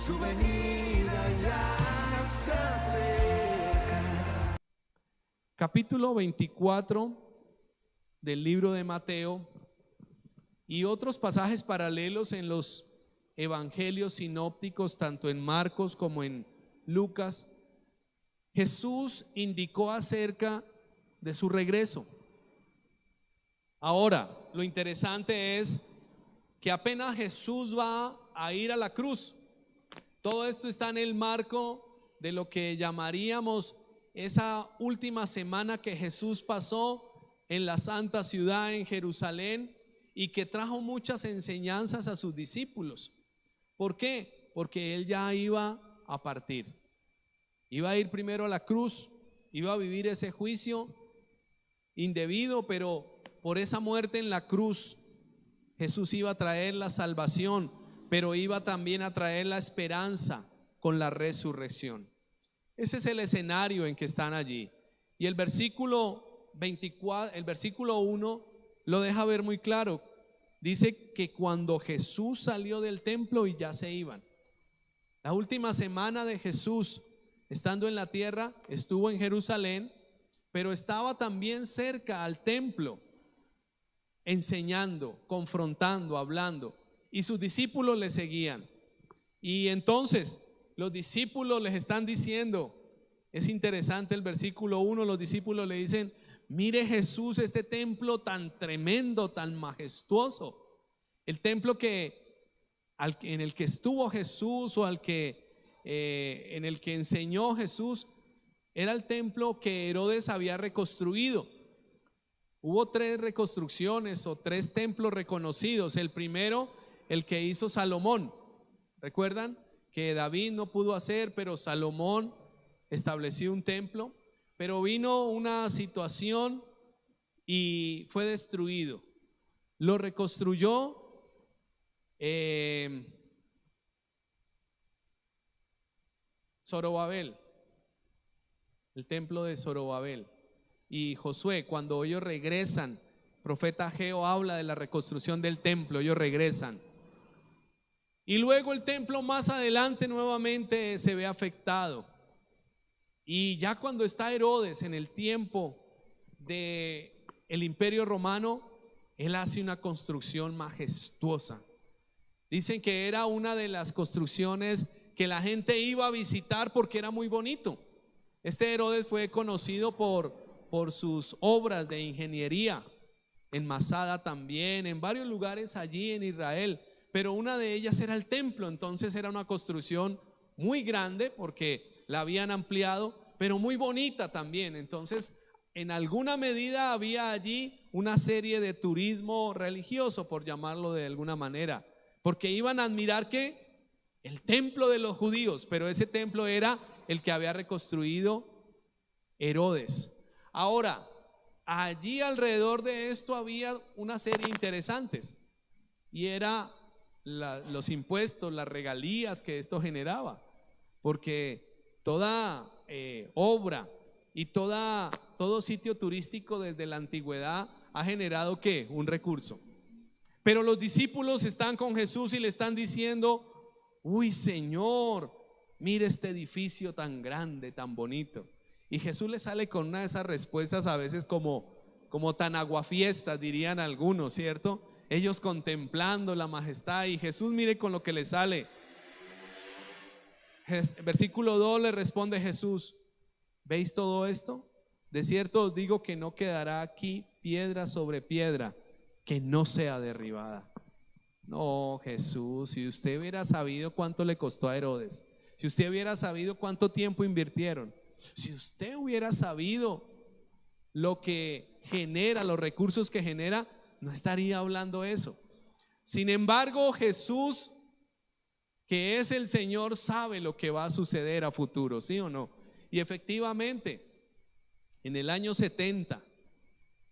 su venida ya está cerca. Capítulo 24 del libro de Mateo y otros pasajes paralelos en los evangelios sinópticos, tanto en Marcos como en Lucas. Jesús indicó acerca de su regreso. Ahora, lo interesante es que apenas Jesús va a ir a la cruz, todo esto está en el marco de lo que llamaríamos esa última semana que Jesús pasó en la santa ciudad, en Jerusalén, y que trajo muchas enseñanzas a sus discípulos. ¿Por qué? Porque Él ya iba a partir. Iba a ir primero a la cruz, iba a vivir ese juicio indebido, pero por esa muerte en la cruz Jesús iba a traer la salvación, pero iba también a traer la esperanza con la resurrección. Ese es el escenario en que están allí. Y el versículo 24, el versículo 1 lo deja ver muy claro. Dice que cuando Jesús salió del templo y ya se iban. La última semana de Jesús estando en la tierra, estuvo en Jerusalén, pero estaba también cerca al templo, enseñando, confrontando, hablando, y sus discípulos le seguían. Y entonces los discípulos les están diciendo, es interesante el versículo 1, los discípulos le dicen: mire Jesús, este templo tan tremendo, tan majestuoso, el templo en el que estuvo Jesús, o en el que enseñó Jesús, era el templo que Herodes había reconstruido. Hubo 3 reconstrucciones o 3 templos reconocidos. El primero, el que hizo Salomón. ¿Recuerdan? Que David no pudo hacer, pero Salomón estableció un templo. Pero vino una situación y fue destruido. Lo reconstruyó Zorobabel, el templo de Zorobabel. Y Josué, cuando ellos regresan, profeta Ageo habla de la reconstrucción del templo, ellos regresan. Y luego el templo más adelante nuevamente se ve afectado. Y ya cuando está Herodes en el tiempo del Imperio Romano, él hace una construcción majestuosa. Dicen que era una de las construcciones que la gente iba a visitar porque era muy bonito. Este Herodes fue conocido por sus obras de ingeniería, en Masada también, en varios lugares allí en Israel, pero una de ellas era el templo. Entonces era una construcción muy grande porque la habían ampliado, pero muy bonita también. Entonces en alguna medida había allí una serie de turismo religioso, por llamarlo de alguna manera, porque iban a admirar que el templo de los judíos, pero ese templo era el que había reconstruido Herodes. Ahora, allí alrededor de esto había una serie interesantes, y era los impuestos, las regalías que esto generaba, porque toda obra y todo sitio turístico desde la antigüedad ha generado ¿qué? Un recurso. Pero los discípulos están con Jesús y le están diciendo: uy, Señor, mire este edificio tan grande, tan bonito. Y Jesús le sale con una de esas respuestas a veces como tan aguafiestas, dirían algunos, ¿cierto? Ellos contemplando la majestad, y Jesús mire con lo que le sale. Versículo 2 le responde Jesús: ¿veis todo esto? De cierto os digo que no quedará aquí piedra sobre piedra que no sea derribada. No, Jesús, si usted hubiera sabido cuánto le costó a Herodes, si usted hubiera sabido cuánto tiempo invirtieron, si usted hubiera sabido lo que genera, los recursos que genera, no estaría hablando eso. Sin embargo, Jesús, que es el Señor, sabe lo que va a suceder a futuro, ¿sí o no? Y efectivamente, en el año 70,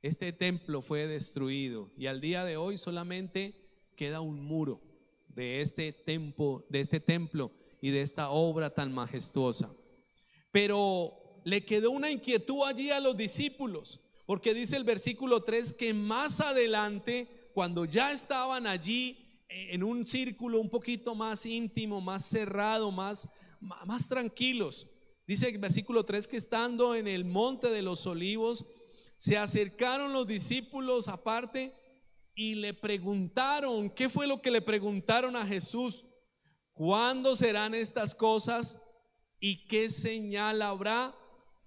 este templo fue destruido, y al día de hoy solamente queda un muro de este templo y de esta obra tan majestuosa. Pero le quedó una inquietud allí a los discípulos, porque dice el versículo 3 que más adelante, cuando ya estaban allí en un círculo un poquito más íntimo, más cerrado, más tranquilos. Dice el versículo 3 que estando en el monte de los olivos, se acercaron los discípulos aparte y le preguntaron. ¿Qué fue lo que le preguntaron a Jesús? ¿Cuándo serán estas cosas y qué señal habrá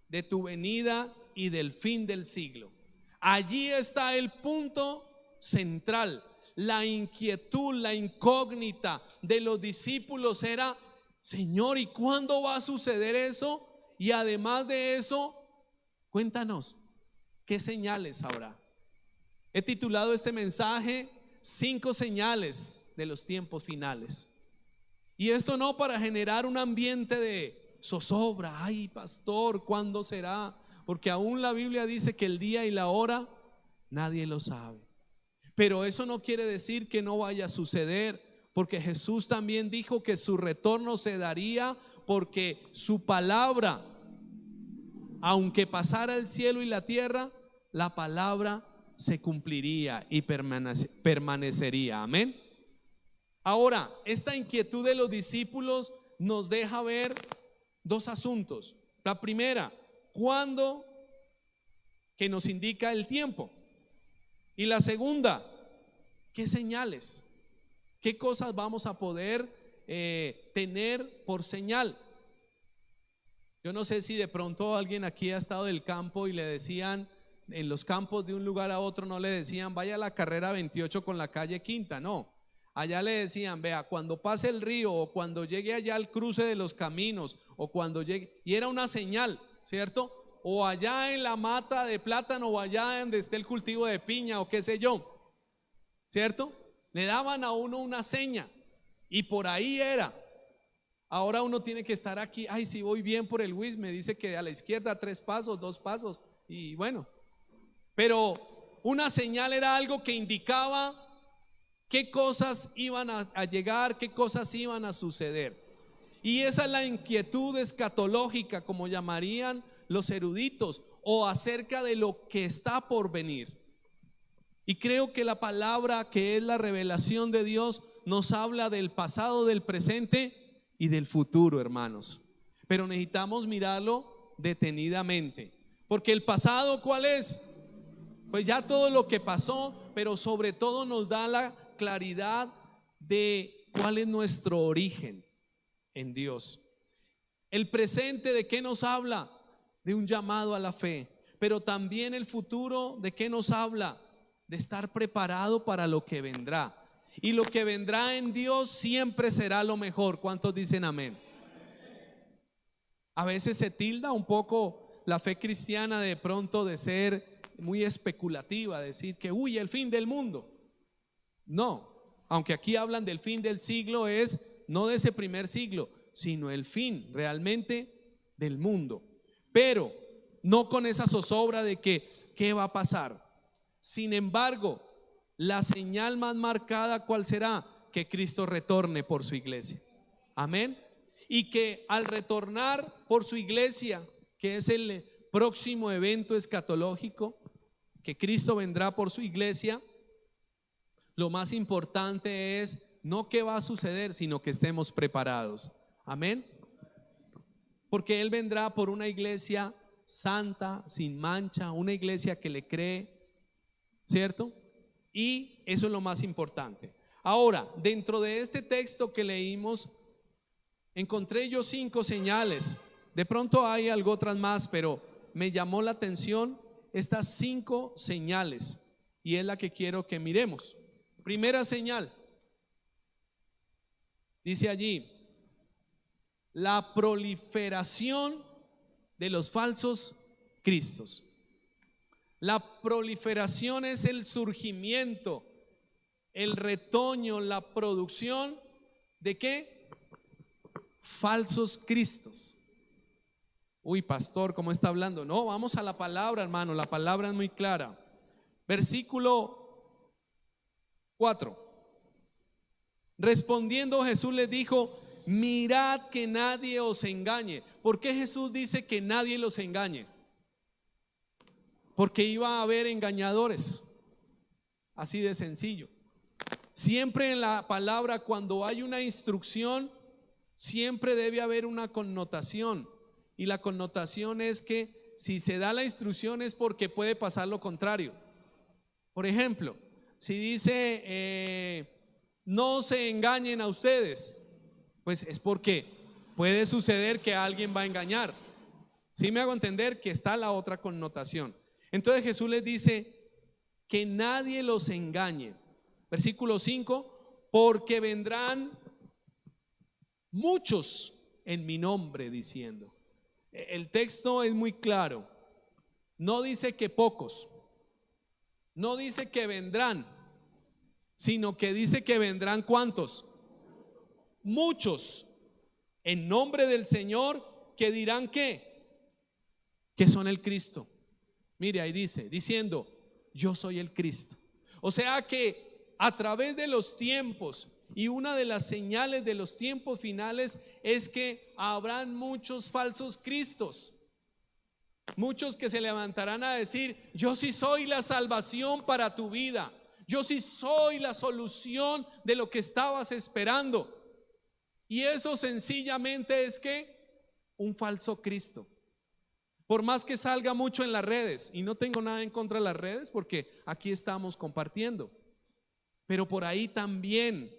de tu venida y del fin del siglo? Allí está el punto central. La inquietud, la incógnita de los discípulos era: Señor, ¿y cuándo va a suceder eso? Y además de eso, cuéntanos, ¿qué señales habrá? He titulado este mensaje 5 señales de los tiempos finales. Y esto no para generar un ambiente de zozobra. Ay, pastor, ¿cuándo será? Porque aún la Biblia dice que el día y la hora nadie lo sabe. Pero eso no quiere decir que no vaya a suceder, porque Jesús también dijo que su retorno se daría, porque su palabra, aunque pasara el cielo y la tierra, la palabra se cumpliría y permanecería. Amén. Ahora, esta inquietud de los discípulos nos deja ver 2 asuntos. La primera, ¿cuándo? Que nos indica el tiempo. Y la segunda, ¿qué señales? ¿Qué cosas vamos a poder tener por señal? Yo no sé si de pronto alguien aquí ha estado del campo y le decían, en los campos de un lugar a otro no le decían vaya a la carrera 28 con la calle Quinta, no. Allá le decían, vea, cuando pase el río, o cuando llegue allá al cruce de los caminos, o cuando llegue, y era una señal, ¿cierto? O allá en la mata de plátano, o allá donde esté el cultivo de piña, o qué sé yo, ¿cierto? Le daban a uno una seña y por ahí era. Ahora uno tiene que estar aquí. Ay, si voy bien por el WIS, me dice que a la izquierda 3 pasos, 2 pasos, y bueno. Pero una señal era algo que indicaba qué cosas iban a llegar, qué cosas iban a suceder. Y esa es la inquietud escatológica, como llamarían los eruditos, o acerca de lo que está por venir. Y creo que la palabra, que es la revelación de Dios, nos habla del pasado, del presente y del futuro, hermanos. Pero necesitamos mirarlo detenidamente, porque el pasado, ¿cuál es? Pues ya todo lo que pasó, pero sobre todo nos da la claridad de cuál es nuestro origen en Dios. El presente, ¿de qué nos habla? De un llamado a la fe. Pero también el futuro, ¿de qué nos habla? De estar preparado para lo que vendrá. Y lo que vendrá en Dios siempre será lo mejor. ¿Cuántos dicen amén? A veces se tilda un poco la fe cristiana de pronto de ser muy especulativa, decir que uy, el fin del mundo. No, aunque aquí hablan del fin del siglo, es no de ese primer siglo, sino el fin realmente del mundo. Pero no con esa zozobra de que ¿qué va a pasar? Sin embargo, la señal más marcada, ¿cuál será? Que Cristo retorne por su iglesia. Amén. Y que al retornar por su iglesia, que es el próximo evento escatológico, que Cristo vendrá por su iglesia, lo más importante es no qué va a suceder, sino que estemos preparados. Amén. Porque Él vendrá por una iglesia santa, sin mancha, una iglesia que le cree, ¿cierto? Y eso es lo más importante. Ahora, dentro de este texto que leímos, encontré yo 5 señales. De pronto hay algo otras más, pero me llamó la atención estas 5 señales, y es la que quiero que miremos. Primera señal, dice allí, la proliferación de los falsos cristos. La proliferación es el surgimiento, el retoño, la producción ¿de qué? Falsos cristos. Uy, pastor, ¿cómo está hablando? No, vamos a la palabra, hermano, la palabra es muy clara. Versículo 4. Respondiendo Jesús les dijo: mirad que nadie os engañe. ¿Por qué Jesús dice que nadie los engañe? Porque iba a haber engañadores, así de sencillo. Siempre en la palabra, cuando hay una instrucción, siempre debe haber una connotación. Y la connotación es que si se da la instrucción es porque puede pasar lo contrario. Por ejemplo, si dice no se engañen a ustedes, pues es porque puede suceder que alguien va a engañar. ¿Sí me hago entender? Que está la otra connotación. Entonces Jesús les dice que nadie los engañe. Versículo 5, porque vendrán muchos en mi nombre diciendo. El texto es muy claro. No dice que pocos, no dice que vendrán, sino que dice que vendrán ¿cuántos? Muchos en nombre del Señor, que dirán que son el Cristo. Mire, ahí dice, diciendo, yo soy el Cristo. O sea que a través de los tiempos, y una de las señales de los tiempos finales es que habrán muchos falsos cristos. Muchos que se levantarán a decir, yo sí soy la salvación para tu vida, yo sí soy la solución de lo que estabas esperando. Y eso sencillamente es que un falso Cristo. Por más que salga mucho en las redes, y no tengo nada en contra de las redes porque aquí estamos compartiendo, pero por ahí también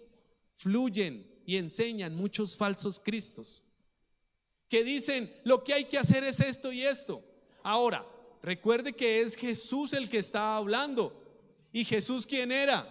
fluyen y enseñan muchos falsos cristos que dicen lo que hay que hacer es esto y esto. Ahora, recuerde que es Jesús el que estaba hablando. ¿Y Jesús quién era?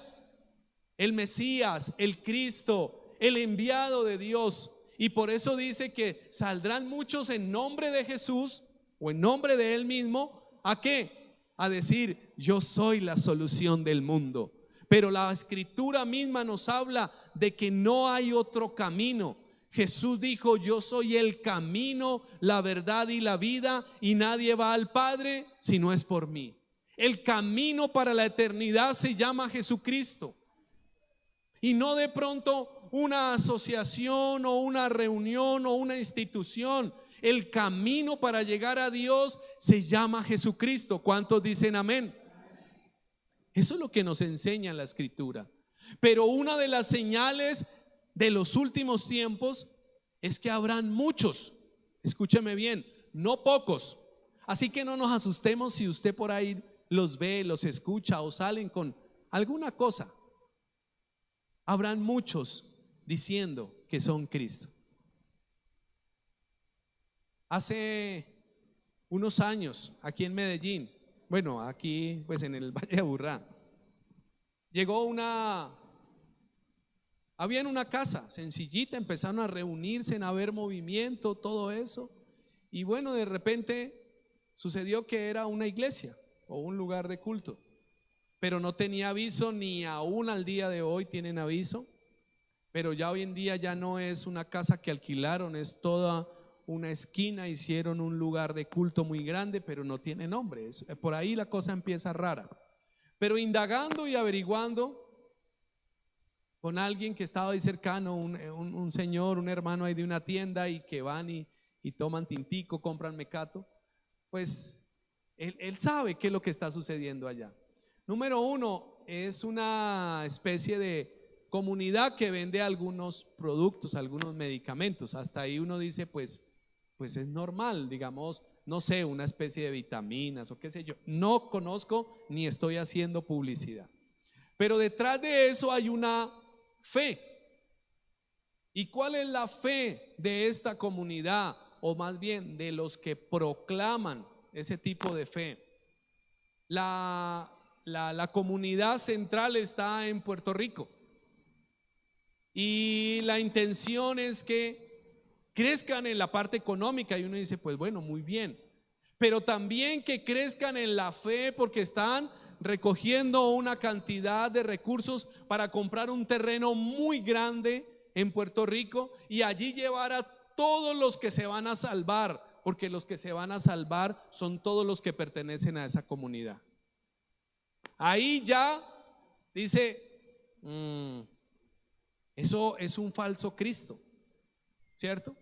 El Mesías, el Cristo, el enviado de Dios. Y por eso dice que saldrán muchos en nombre de Jesús o en nombre de Él mismo. ¿A qué? A decir, yo soy la solución del mundo. Pero la escritura misma nos habla de que no hay otro camino. Jesús dijo, yo soy el camino, la verdad y la vida, y nadie va al Padre si no es por mí. El camino para la eternidad se llama Jesucristo. Y no de pronto una asociación o una reunión o una institución. El camino para llegar a Dios se llama Jesucristo. ¿Cuántos dicen amén? Eso es lo que nos enseña la escritura. Pero una de las señales de los últimos tiempos es que habrán muchos, escúcheme bien, no pocos. Así que no nos asustemos si usted por ahí los ve, los escucha o salen con alguna cosa. Habrán muchos diciendo que son Cristo. Hace unos años aquí en Medellín, bueno, aquí pues en el Valle de Aburrá, había en una casa sencillita, empezaron a reunirse, a ver movimiento, todo eso. Y bueno, de repente sucedió que era una iglesia o un lugar de culto, pero no tenía aviso, ni aún al día de hoy tienen aviso. Pero ya hoy en día ya no es una casa que alquilaron, es toda una esquina, hicieron un lugar de culto muy grande, pero no tiene nombre. Por ahí la cosa empieza rara. Pero indagando y averiguando con alguien que estaba ahí cercano, un señor, un hermano ahí de una tienda, y que van y toman tintico, compran mecato, pues él sabe qué es lo que está sucediendo allá. Número uno, es una especie de comunidad que vende algunos productos, algunos medicamentos. Hasta ahí uno dice, pues es normal, digamos, no sé, una especie de vitaminas o qué sé yo. No conozco ni estoy haciendo publicidad. Pero detrás de eso hay una fe. ¿Y cuál es la fe de esta comunidad? O más bien de los que proclaman ese tipo de fe. La comunidad central está en Puerto Rico. Y la intención es que crezcan en la parte económica, y uno dice, pues bueno, muy bien, pero también que crezcan en la fe, porque están recogiendo una cantidad de recursos para comprar un terreno muy grande en Puerto Rico y allí llevar a todos los que se van a salvar, porque los que se van a salvar son todos los que pertenecen a esa comunidad. Ahí ya dice, eso es un falso Cristo, ¿cierto?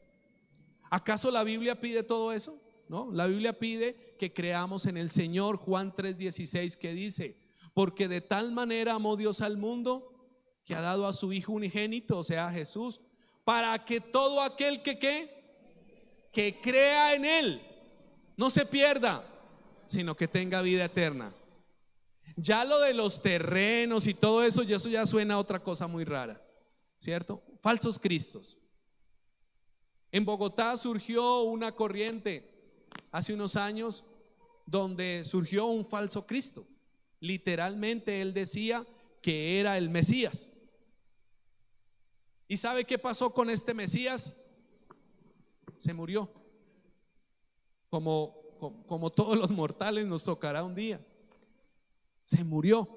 ¿Acaso la Biblia pide todo eso? No, la Biblia pide que creamos en el Señor. Juan 3:16, que dice, porque de tal manera amó Dios al mundo que ha dado a su Hijo unigénito, o sea, a Jesús, para que todo aquel que crea en Él no se pierda, sino que tenga vida eterna. Ya lo de los terrenos y todo eso, eso ya suena a otra cosa muy rara, ¿cierto? Falsos cristos. En Bogotá surgió una corriente hace unos años donde surgió un falso Cristo. Literalmente él decía que era el Mesías. ¿Y sabe qué pasó con este Mesías? Se murió. Como todos los mortales nos tocará un día. Se murió.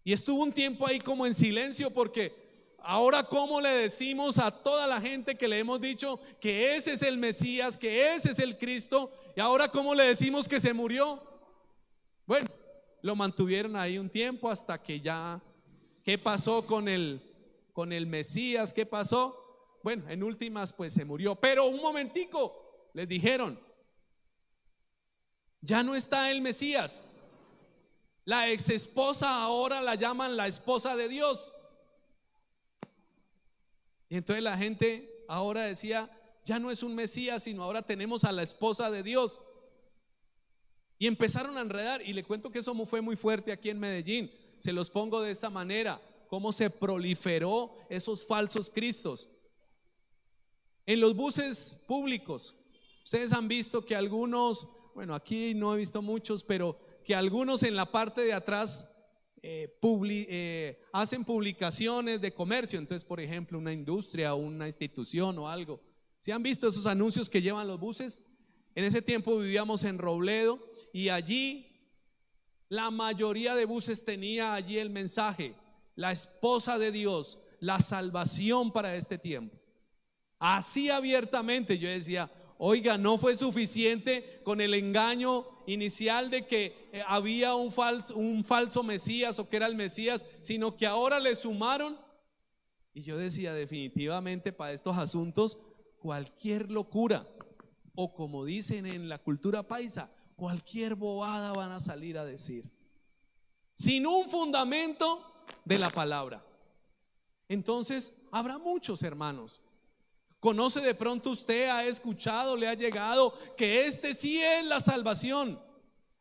Y estuvo un tiempo ahí como en silencio, porque ahora ¿cómo le decimos a toda la gente que le hemos dicho que ese es el Mesías, que ese es el Cristo? Y ahora ¿cómo le decimos que se murió? Bueno, lo mantuvieron ahí un tiempo hasta que ya, ¿qué pasó con el Mesías? ¿Qué pasó? Bueno, en últimas pues se murió. Pero un momentico, les dijeron, ya no está el Mesías. La ex esposa ahora la llaman la esposa de Dios. Y entonces la gente ahora decía, ya no es un Mesías, sino ahora tenemos a la esposa de Dios. Y empezaron a enredar, y le cuento que eso fue muy fuerte aquí en Medellín. Se los pongo de esta manera, cómo se proliferó esos falsos cristos. En los buses públicos, ustedes han visto que algunos, bueno, aquí no he visto muchos, pero que algunos en la parte de atrás hacen publicaciones de comercio. Entonces, por ejemplo, una industria o una institución o algo. ¿Sí han visto esos anuncios que llevan los buses? En ese tiempo vivíamos en Robledo y allí la mayoría de buses tenía allí el mensaje: la esposa de Dios, la salvación para este tiempo. Así abiertamente. Yo decía, oiga, no fue suficiente con el engaño inicial de que había un falso Mesías o que era el Mesías, sino que ahora le sumaron. Y yo decía, definitivamente para estos asuntos cualquier locura, o como dicen en la cultura paisa, cualquier bobada van a salir a decir, sin un fundamento de la palabra. Entonces habrá muchos hermanos. ¿Conoce de pronto usted, ha escuchado, le ha llegado que este sí es la salvación?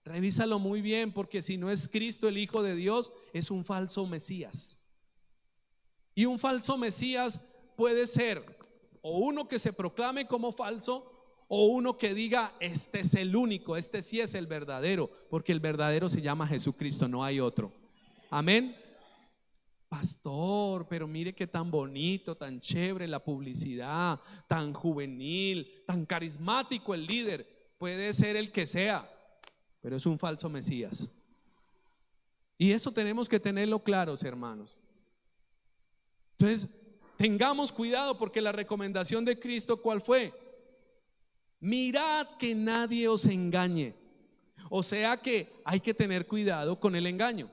Revísalo muy bien, porque si no es Cristo el Hijo de Dios, es un falso Mesías. Y un falso Mesías puede ser o uno que se proclame como falso, o uno que diga, este es el único, este sí es el verdadero, porque el verdadero se llama Jesucristo, no hay otro. Amén. Pastor, pero mire qué tan bonito, tan chévere la publicidad, tan juvenil, tan carismático el líder. Puede ser el que sea, pero es un falso Mesías. Y eso tenemos que tenerlo claros, hermanos. Entonces, tengamos cuidado, porque la recomendación de Cristo, ¿cuál fue? Mirad que nadie os engañe. O sea que hay que tener cuidado con el engaño.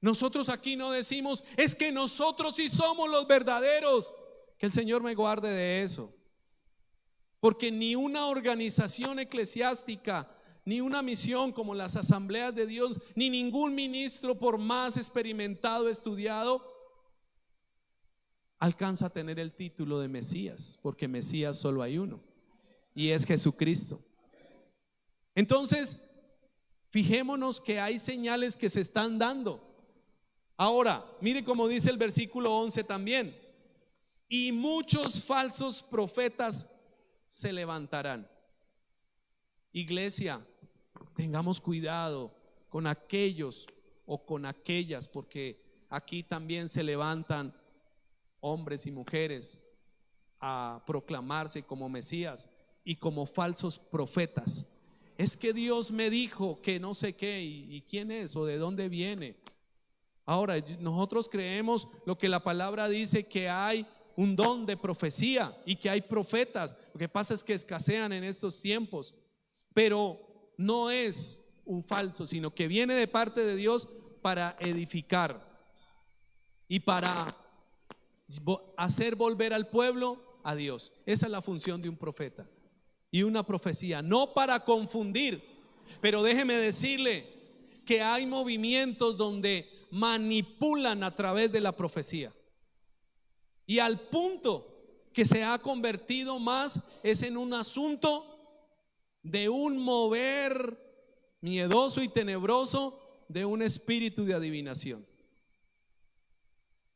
Nosotros aquí no decimos, es que nosotros sí somos los verdaderos. Que el Señor me guarde de eso. Porque ni una organización eclesiástica, ni una misión como las asambleas de Dios, ni ningún ministro, por más experimentado, estudiado, alcanza a tener el título de Mesías, porque Mesías solo hay uno, y es Jesucristo. Entonces, fijémonos que hay señales que se están dando. Ahora, mire cómo dice el versículo 11 también: y muchos falsos profetas se levantarán. Iglesia, tengamos cuidado con aquellos o con aquellas, porque aquí también se levantan hombres y mujeres a proclamarse como Mesías y como falsos profetas. Es que Dios me dijo que no sé qué, y quién es o de dónde viene. Ahora, nosotros creemos lo que la palabra dice, que hay un don de profecía y que hay profetas. Lo que pasa es que escasean en estos tiempos, pero no es un falso, sino que viene de parte de Dios para edificar y para hacer volver al pueblo a Dios. Esa es la función de un profeta y una profecía, no para confundir. Pero déjeme decirle que hay movimientos donde manipulan a través de la profecía. Y al punto que se ha convertido más es en un asunto de un mover miedoso y tenebroso de un espíritu de adivinación.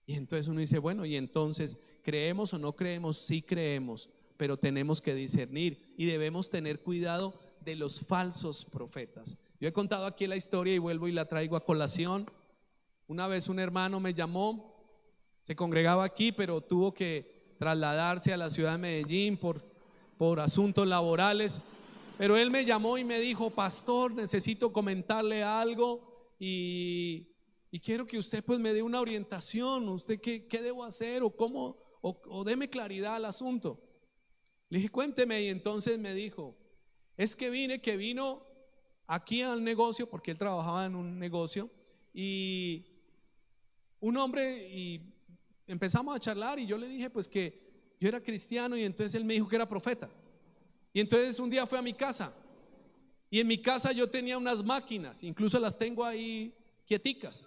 Y entonces uno dice, bueno, y entonces, ¿creemos o no creemos? Sí creemos, pero tenemos que discernir y debemos tener cuidado de los falsos profetas. Yo he contado aquí la historia y vuelvo y la traigo a colación. Una vez un hermano me llamó, se congregaba aquí, pero tuvo que trasladarse a la ciudad de Medellín por asuntos laborales. Pero él me llamó y me dijo, pastor, necesito comentarle algo y quiero que usted pues me dé una orientación. ¿Usted qué debo hacer o cómo? O deme claridad al asunto. Le dije, cuénteme. Y entonces me dijo, es que vino aquí al negocio, porque él trabajaba en un negocio, y un hombre, y empezamos a charlar, y yo le dije pues que yo era cristiano, y entonces él me dijo que era profeta. Y entonces un día fue a mi casa, y en mi casa yo tenía unas máquinas, incluso las tengo ahí quieticas.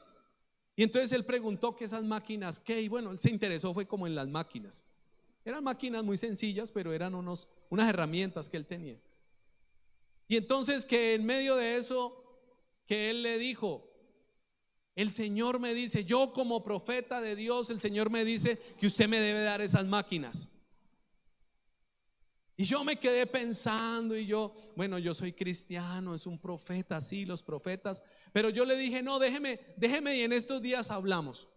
Y entonces él preguntó que esas máquinas qué, y bueno, él se interesó fue como en las máquinas. Eran máquinas muy sencillas, pero eran unas herramientas que él tenía. Y entonces que en medio de eso, que él le dijo, el Señor me dice, yo como profeta de Dios, el Señor me dice que usted me debe dar esas máquinas. Y yo me quedé pensando, y yo, bueno, yo soy cristiano, es un profeta, sí, los profetas, pero yo le dije, no, déjeme y en estos días hablamos.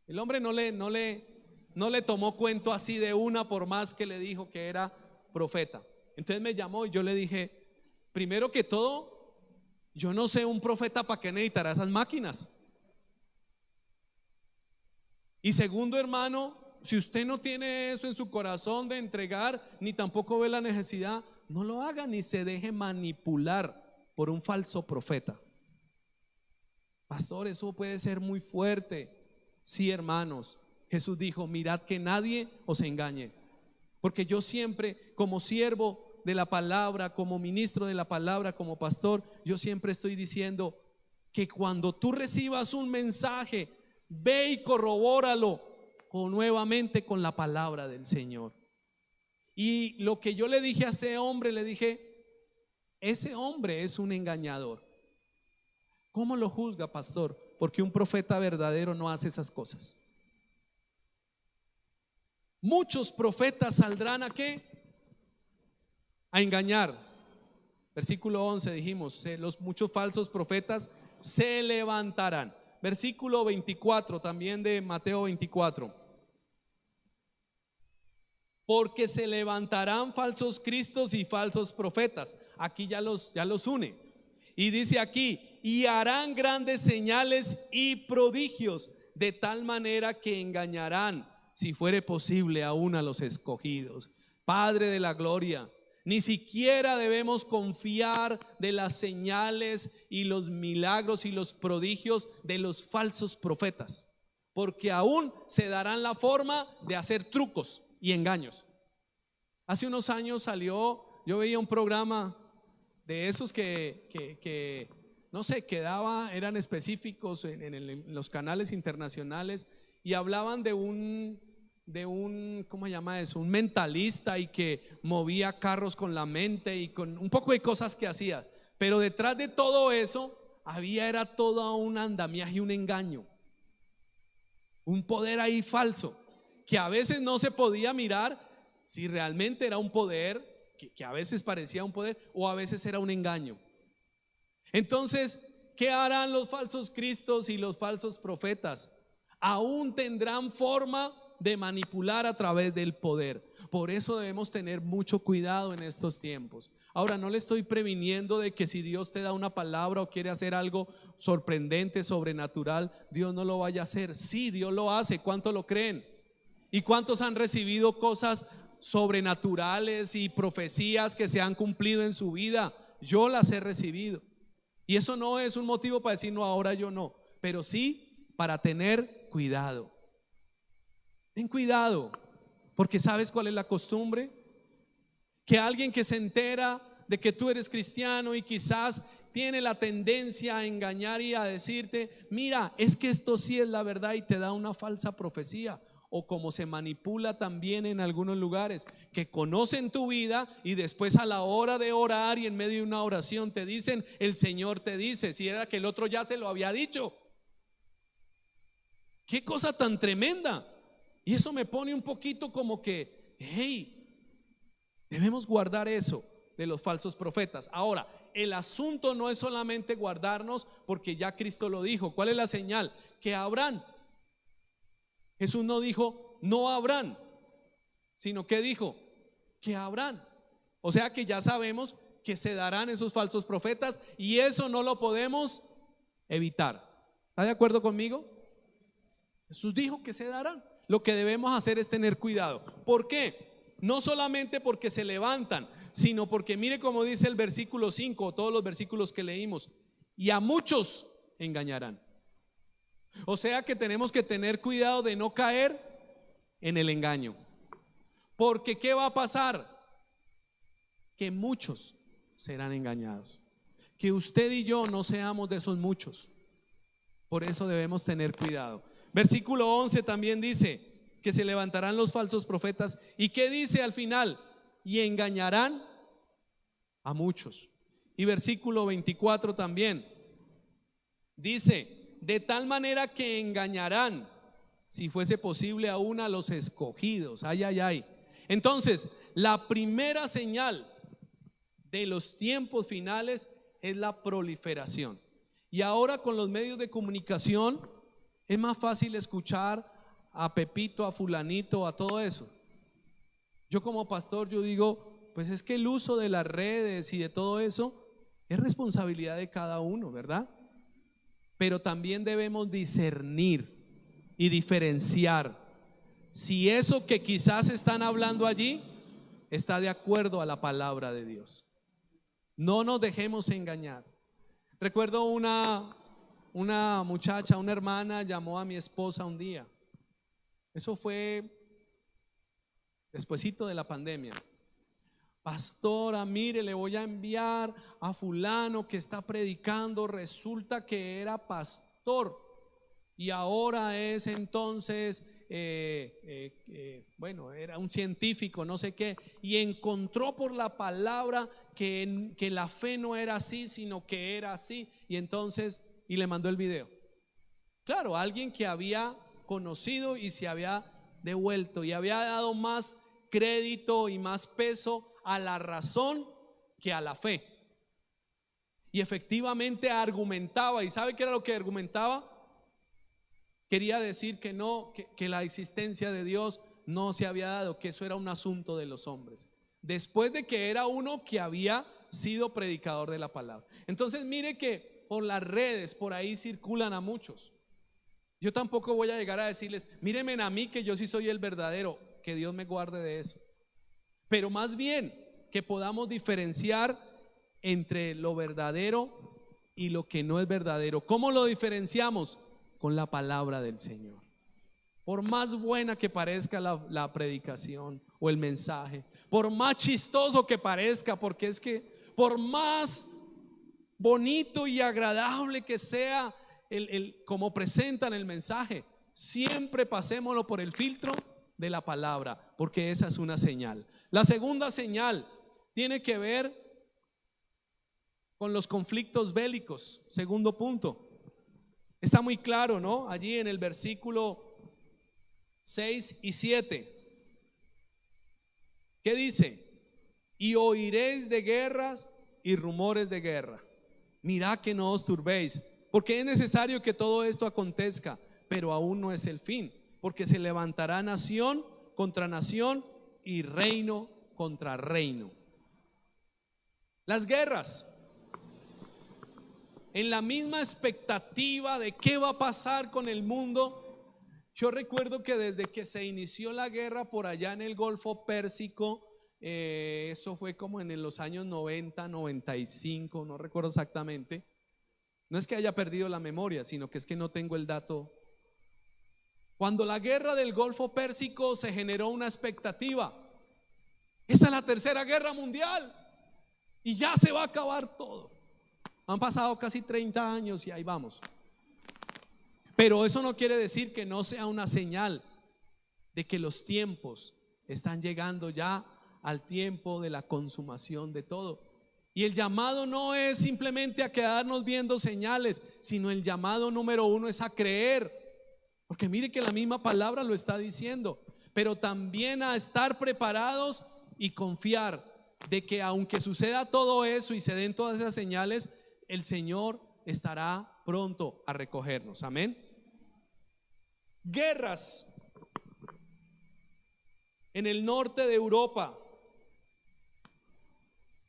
El hombre no le tomó cuento así de una, por más que le dijo que era profeta. Entonces me llamó y yo le dije, primero que todo, yo no sé un profeta para qué necesitará esas máquinas. Y segundo, hermano, si usted no tiene eso en su corazón de entregar, ni tampoco ve la necesidad, no lo haga ni se deje manipular por un falso profeta. Pastor, eso puede ser muy fuerte. Sí, hermanos, Jesús dijo, mirad que nadie os engañe, porque yo siempre, como siervo de la palabra, como ministro de la palabra, como pastor, yo siempre estoy diciendo que cuando tú recibas un mensaje, ve y corrobóralo nuevamente con la palabra del Señor. Y lo que yo le dije a ese hombre, le dije, ese hombre es un engañador. ¿Cómo lo juzga, pastor? Porque un profeta verdadero no hace esas cosas. Muchos profetas saldrán ¿a qué? A engañar. Versículo 11 dijimos, los muchos falsos profetas se levantarán. Versículo 24 también de Mateo 24. Porque se levantarán falsos cristos y falsos profetas. Aquí ya los une. Y dice aquí, y harán grandes señales y prodigios, de tal manera que engañarán, si fuere posible, aún a los escogidos. Padre de la gloria, ni siquiera debemos confiar de las señales y los milagros y los prodigios de los falsos profetas, porque aún se darán la forma de hacer trucos y engaños. Hace unos años yo veía un programa de esos que no sé, eran específicos en los canales internacionales, y hablaban de un ¿cómo se llama eso? Un mentalista, y que movía carros con la mente y con un poco de cosas que hacía. Pero detrás de todo eso era todo un andamiaje y un engaño, un poder ahí falso, que a veces no se podía mirar si realmente era un poder, que a veces parecía un poder, o a veces era un engaño. Entonces, ¿qué harán los falsos cristos y los falsos profetas? Aún tendrán forma de manipular a través del poder. Por eso debemos tener mucho cuidado en estos tiempos. Ahora, no le estoy previniendo de que si Dios te da una palabra o quiere hacer algo sorprendente, sobrenatural, Dios no lo vaya a hacer. Sí, Dios lo hace. ¿Cuántos lo creen? ¿Y cuántos han recibido cosas sobrenaturales y profecías que se han cumplido en su vida? Yo las he recibido. Y eso no es un motivo para decir, no, ahora yo no, pero sí para tener cuidado. Ten cuidado, porque ¿sabes cuál es la costumbre? Que alguien que se entera de que tú eres cristiano y quizás tiene la tendencia a engañar y a decirte, mira, es que esto sí es la verdad, y te da una falsa profecía. O como se manipula también en algunos lugares, que conocen tu vida y después a la hora de orar y en medio de una oración te dicen, el Señor te dice, si era que el otro ya se lo había dicho. Qué cosa tan tremenda. Y eso me pone un poquito como que, hey, debemos guardar eso de los falsos profetas. Ahora, el asunto no es solamente guardarnos, porque ya Cristo lo dijo. ¿Cuál es la señal? Que habrán. Jesús no dijo no habrán, sino que dijo que habrán. O sea que ya sabemos que se darán esos falsos profetas, y eso no lo podemos evitar. ¿Está de acuerdo conmigo? Jesús dijo que se darán. Lo que debemos hacer es tener cuidado. ¿Por qué? No solamente porque se levantan, sino porque mire como dice el versículo 5, todos los versículos que leímos, y a muchos engañarán. O sea que tenemos que tener cuidado de no caer en el engaño. Porque ¿qué va a pasar? Que muchos serán engañados. Que usted y yo no seamos de esos muchos. Por eso debemos tener cuidado. Versículo 11 también dice que se levantarán los falsos profetas. ¿Y qué dice al final? Y engañarán a muchos. Y versículo 24 también dice, de tal manera que engañarán, si fuese posible, aún a los escogidos. Ay, ay, ay. Entonces, la primera señal de los tiempos finales es la proliferación. Y ahora con los medios de comunicación es más fácil escuchar a Pepito, a fulanito, a todo eso. Yo como pastor, yo digo, pues es que el uso de las redes y de todo eso es responsabilidad de cada uno, ¿verdad? Pero también debemos discernir y diferenciar si eso que quizás están hablando allí está de acuerdo a la palabra de Dios. No nos dejemos engañar. Recuerdo una muchacha, una hermana llamó a mi esposa un día. Eso fue despuesito de la pandemia. Pastora, mire, le voy a enviar a fulano que está predicando. Resulta que era pastor y ahora es entonces bueno, era un científico, no sé qué, y encontró por la palabra que la fe no era así, sino que era así, y entonces, y le mandó el video. Claro, alguien que había conocido y se había devuelto y había dado más crédito y más peso a la razón que a la fe. Y efectivamente argumentaba. ¿Y sabe qué era lo que argumentaba? Quería decir que no, que la existencia de Dios no se había dado, que eso era un asunto de los hombres, después de que era uno que había sido predicador de la palabra. Entonces mire que por las redes, por ahí circulan a muchos. Yo tampoco voy a llegar a decirles, mírenme a mí que yo sí soy el verdadero. Que Dios me guarde de eso. Pero más bien que podamos diferenciar entre lo verdadero y lo que no es verdadero. ¿Cómo lo diferenciamos? Con la palabra del Señor. Por más buena que parezca la predicación o el mensaje, por más chistoso que parezca, porque es que por más bonito y agradable que sea como presentan el mensaje, siempre pasémoslo por el filtro de la palabra, porque esa es una señal. La segunda señal tiene que ver con los conflictos bélicos. Segundo punto, está muy claro, ¿no? Allí en el versículo 6 y 7, ¿qué dice? Y oiréis de guerras y rumores de guerra. Mirad que no os turbéis, porque es necesario que todo esto acontezca, pero aún no es el fin. Porque se levantará nación contra nación y reino contra reino. Las guerras, en la misma expectativa de qué va a pasar con el mundo. Yo recuerdo que desde que se inició la guerra por allá en el Golfo Pérsico, eso fue como en los años 90, 95, no recuerdo exactamente. No es que haya perdido la memoria, sino que es que no tengo el dato. Cuando la guerra del Golfo Pérsico se generó una expectativa. Esta es la tercera guerra mundial y ya se va a acabar todo. Han pasado casi 30 años y ahí vamos. Pero eso no quiere decir que no sea una señal de que los tiempos están llegando ya al tiempo de la consumación de todo. Y el llamado no es simplemente a quedarnos viendo señales, sino el llamado número uno es a creer. Porque mire que la misma palabra lo está diciendo, pero también a estar preparados y confiar de que aunque suceda todo eso y se den todas esas señales, el Señor estará pronto a recogernos. Amén. Guerras en el norte de Europa.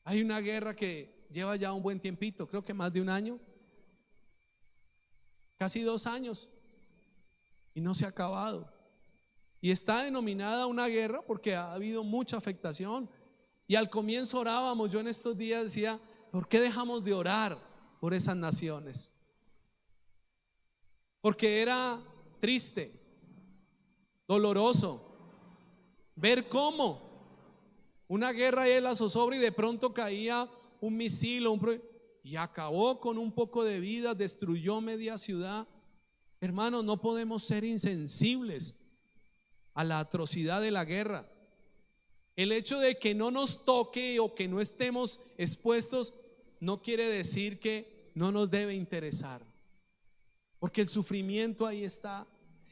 Hay una guerra que lleva ya un buen tiempito, creo que más de un año, casi 2 años, y no se ha acabado. Y está denominada una guerra porque ha habido mucha afectación. Y al comienzo orábamos, yo en estos días decía, ¿por qué dejamos de orar por esas naciones? Porque era triste, doloroso ver cómo una guerra ahí en la zozobra y de pronto caía un misil y acabó con un poco de vida, destruyó media ciudad. Hermanos, no podemos ser insensibles a la atrocidad de la guerra. El hecho de que no nos toque o que no estemos expuestos no quiere decir que no nos debe interesar, porque el sufrimiento ahí está.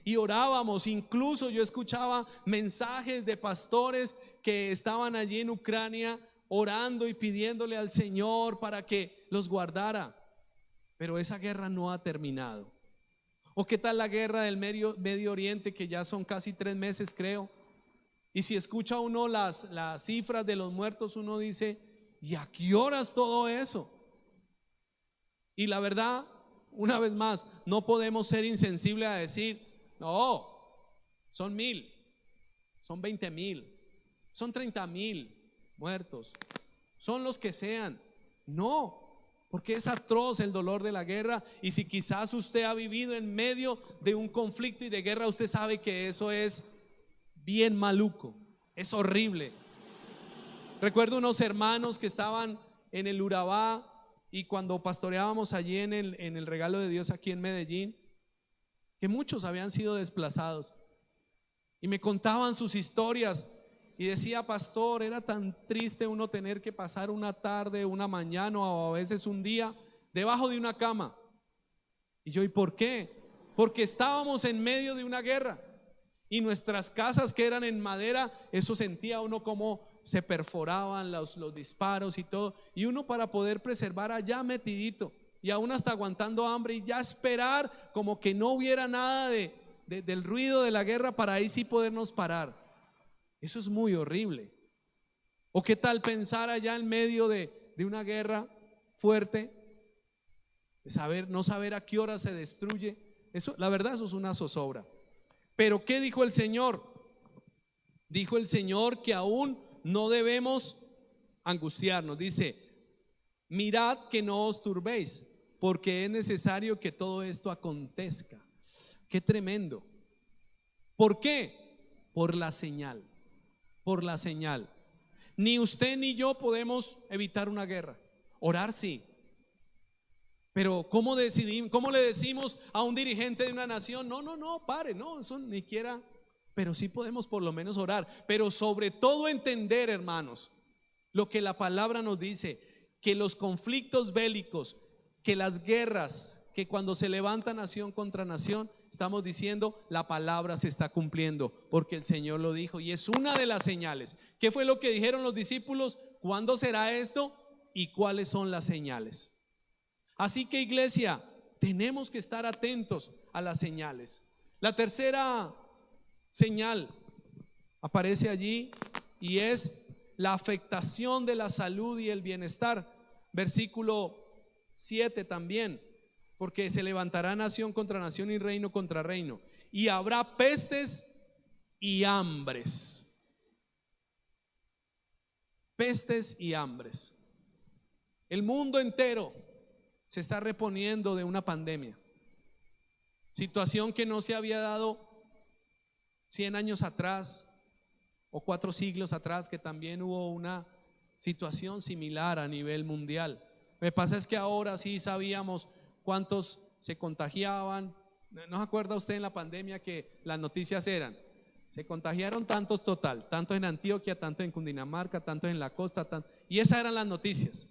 Y orábamos, incluso yo escuchaba mensajes de pastores que estaban allí en Ucrania orando y pidiéndole al Señor para que los guardara. Pero esa guerra no ha terminado. ¿O qué tal la guerra del Medio Oriente, que ya son casi 3 meses, creo? Y si escucha uno las cifras de los muertos, uno dice, ¿y a qué horas todo eso? Y la verdad, una vez más, no podemos ser insensibles a decir, no, son 1000, son 20,000, son 30,000 muertos, son los que sean. No, porque es atroz el dolor de la guerra. Y si quizás usted ha vivido en medio de un conflicto y de guerra, usted sabe que eso es bien maluco, es horrible. Recuerdo unos hermanos que estaban en el Urabá, y cuando pastoreábamos allí en el Regalo de Dios aquí en Medellín, que muchos habían sido desplazados, y me contaban sus historias y decía, pastor, era tan triste uno tener que pasar una tarde, una mañana o a veces un día debajo de una cama. Y yo, ¿y por qué? Porque estábamos en medio de una guerra y nuestras casas, que eran en madera, eso sentía uno como se perforaban los disparos y todo, y uno para poder preservar allá metidito y aún hasta aguantando hambre y ya esperar como que no hubiera nada del ruido de la guerra para ahí sí podernos parar. Eso es muy horrible. ¿O qué tal pensar allá en medio de una guerra fuerte, de no saber a qué hora se destruye? Eso, la verdad, eso es una zozobra. Pero ¿qué dijo el Señor? Dijo el Señor que aún no debemos angustiarnos. Dice, mirad que no os turbéis, porque es necesario que todo esto acontezca. Qué tremendo. ¿Por qué? Por la señal. Por la señal. Ni usted ni yo podemos evitar una guerra. Orar sí. Pero ¿cómo decidimos? ¿Cómo le decimos a un dirigente de una nación? No, pare, no, eso ni quiera. Pero sí podemos por lo menos orar. Pero sobre todo entender, hermanos, lo que la palabra nos dice, que los conflictos bélicos, que las guerras, que cuando se levanta nación contra nación, estamos diciendo, la palabra se está cumpliendo, porque el Señor lo dijo y es una de las señales. ¿Qué fue lo que dijeron los discípulos? ¿Cuándo será esto? ¿Y cuáles son las señales? Así que, iglesia, tenemos que estar atentos a las señales. La tercera señal aparece allí y es la afectación de la salud y el bienestar. Versículo 7 también, porque se levantará nación contra nación y reino contra reino, y habrá pestes y hambres. Pestes y hambres. El mundo entero se está reponiendo de una pandemia, situación que no se había dado 100 años atrás o 4 siglos atrás, que también hubo una situación similar a nivel mundial. Lo que pasa es que ahora sí sabíamos cuántos se contagiaban. ¿No se acuerda usted en la pandemia que las noticias eran: se contagiaron tantos total, tantos en Antioquia, tantos en Cundinamarca, tantos en la costa, y esas eran las noticias,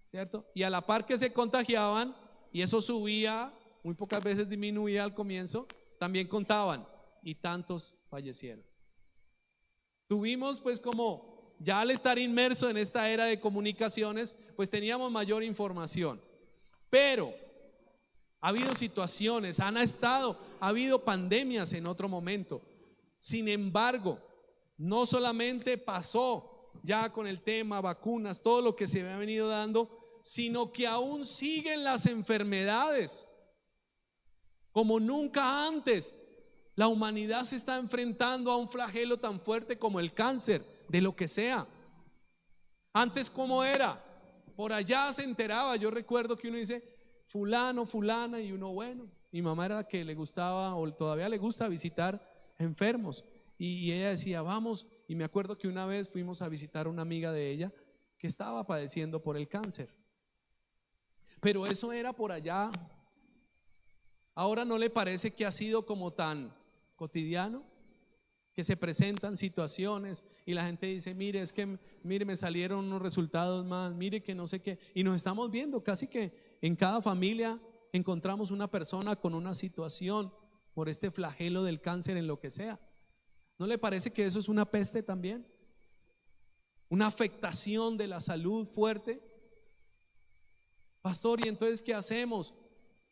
¿cierto? Y a la par que se contagiaban, y eso subía, muy pocas veces disminuía al comienzo, también contaban, y tantos fallecieron. Tuvimos pues como, ya al estar inmerso en esta era de comunicaciones, pues teníamos mayor información, pero ha habido situaciones, ha habido pandemias en otro momento. Sin embargo, no solamente pasó ya con el tema vacunas, todo lo que se había venido dando, sino que aún siguen las enfermedades como nunca antes. La humanidad se está enfrentando a un flagelo tan fuerte como el cáncer, de lo que sea. Antes, ¿cómo era? Por allá se enteraba. Yo recuerdo que uno dice fulano, fulana, y uno, bueno, mi mamá era la que le gustaba o todavía le gusta visitar enfermos, y ella decía vamos, y me acuerdo que una vez fuimos a visitar a una amiga de ella que estaba padeciendo por el cáncer, pero eso era por allá. Ahora, ¿no le parece que ha sido como tan cotidiano? Que se presentan situaciones y la gente dice, mire, es que mire, me salieron unos resultados más, mire que no sé qué, y nos estamos viendo casi que en cada familia encontramos una persona con una situación por este flagelo del cáncer en lo que sea. ¿No le parece que eso es una peste también? Una afectación de la salud fuerte. Pastor, ¿y entonces qué hacemos?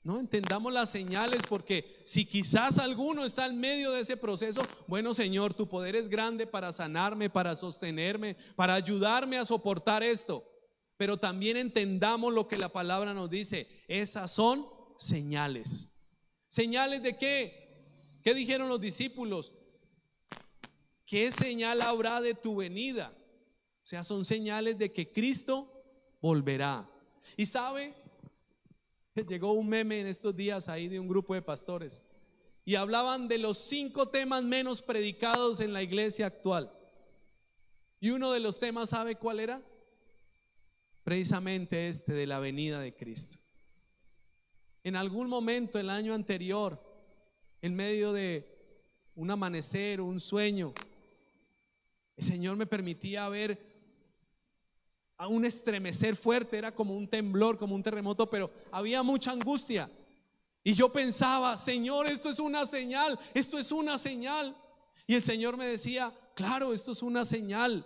No entendamos las señales, porque si quizás alguno está en medio de ese proceso, bueno, Señor, tu poder es grande para sanarme, para sostenerme, para ayudarme a soportar esto. Pero también entendamos lo que la palabra nos dice: esas son señales. ¿Señales de qué? ¿Qué dijeron los discípulos? ¿Qué señal habrá de tu venida? O sea, son señales de que Cristo volverá. Y sabe, llegó un meme en estos días ahí de un grupo de pastores y hablaban de los 5 temas menos predicados en la iglesia actual. Y uno de los temas, ¿sabe cuál era? Precisamente este de la venida de Cristo. En algún momento el año anterior, en medio de un amanecer o un sueño, el Señor me permitía ver a un estremecer fuerte. Era como un temblor, como un terremoto, pero había mucha angustia. Y yo pensaba, Señor, esto es una señal, esto es una señal. Y el Señor me decía, claro, esto es una señal.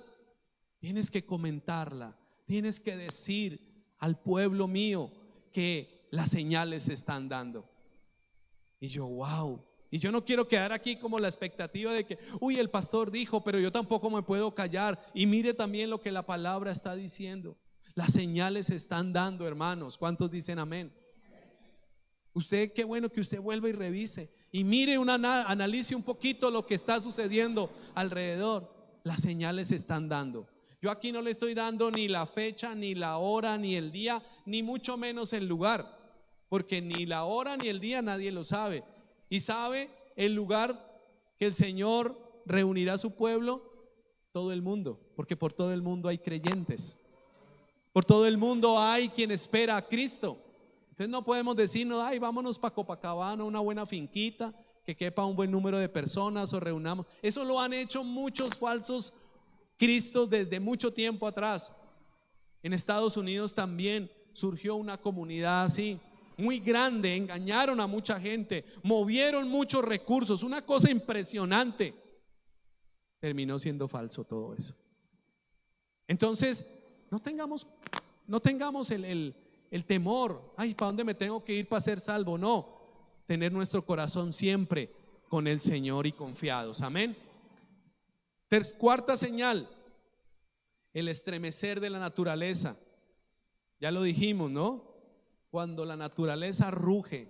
Tienes que comentarla, tienes que decir al pueblo mío que las señales se están dando. Y yo, wow. Y yo no quiero quedar aquí como la expectativa de que, uy, el pastor dijo, pero yo tampoco me puedo callar. Y mire también lo que la palabra está diciendo. Las señales se están dando, hermanos. ¿Cuántos dicen amén? Usted, qué bueno que usted vuelva y revise y mire, analice un poquito lo que está sucediendo alrededor. Las señales se están dando. Yo aquí no le estoy dando ni la fecha, ni la hora, ni el día, ni mucho menos el lugar, porque ni la hora ni el día nadie lo sabe. Y sabe el lugar que el Señor reunirá a su pueblo: todo el mundo, porque por todo el mundo hay creyentes, por todo el mundo hay quien espera a Cristo. Entonces no podemos decirnos, ay, vámonos para Copacabana, una buena finquita, que quepa un buen número de personas, o reunamos. Eso lo han hecho muchos falsos cristos desde mucho tiempo atrás. En Estados Unidos también surgió una comunidad así, muy grande, engañaron a mucha gente, movieron muchos recursos, una cosa impresionante. Terminó siendo falso todo eso. Entonces, no tengamos el temor, ay, ¿para dónde me tengo que ir para ser salvo? No, tener nuestro corazón siempre con el Señor y confiados. Amén. Cuarta señal, el estremecer de la naturaleza. Ya lo dijimos, ¿no? Cuando la naturaleza ruge,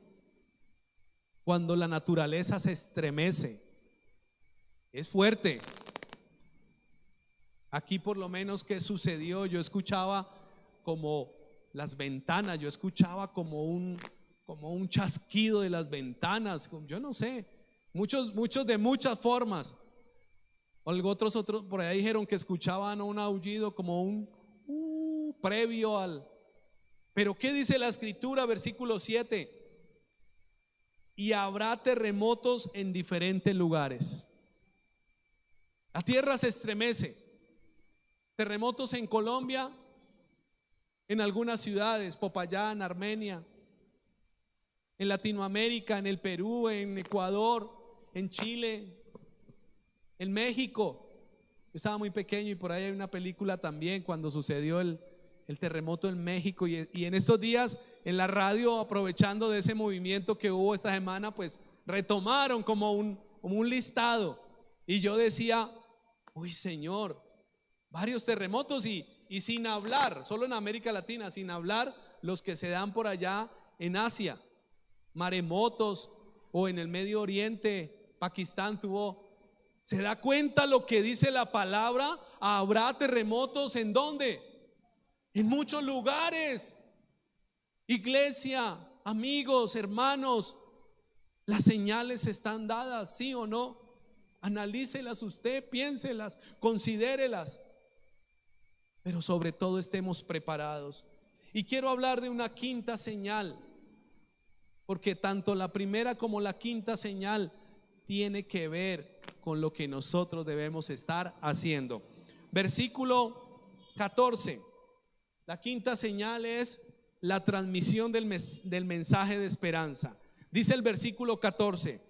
cuando la naturaleza se estremece, es fuerte. Aquí por lo menos, ¿qué sucedió? Yo escuchaba como las ventanas, yo escuchaba como un chasquido de las ventanas, yo no sé, muchos de muchas formas. Otros por ahí dijeron que escuchaban un aullido como un previo Pero ¿qué dice la escritura? Versículo 7. Y habrá terremotos en diferentes lugares. La tierra se estremece. Terremotos en Colombia, en algunas ciudades, Popayán, Armenia, en Latinoamérica, en el Perú, en Ecuador, en Chile, en México. Yo estaba muy pequeño y por ahí hay una película también cuando sucedió el terremoto en México, y en estos días en la radio, aprovechando de ese movimiento que hubo esta semana, pues retomaron como un listado, y yo decía, uy Señor, varios terremotos, y sin hablar, solo en América Latina, sin hablar los que se dan por allá en Asia, maremotos, o en el Medio Oriente, Pakistán tuvo. ¿Se da cuenta lo que dice la palabra? Habrá terremotos ¿en dónde? En muchos lugares. Iglesia, amigos, hermanos, las señales están dadas, ¿sí o no? Analícelas usted, piénselas, considérelas, pero sobre todo estemos preparados. Y quiero hablar de una quinta señal, porque tanto la primera como la quinta señal tiene que ver con lo que nosotros debemos estar haciendo. Versículo 14. La quinta señal es la transmisión del mensaje de esperanza. Dice el versículo 14: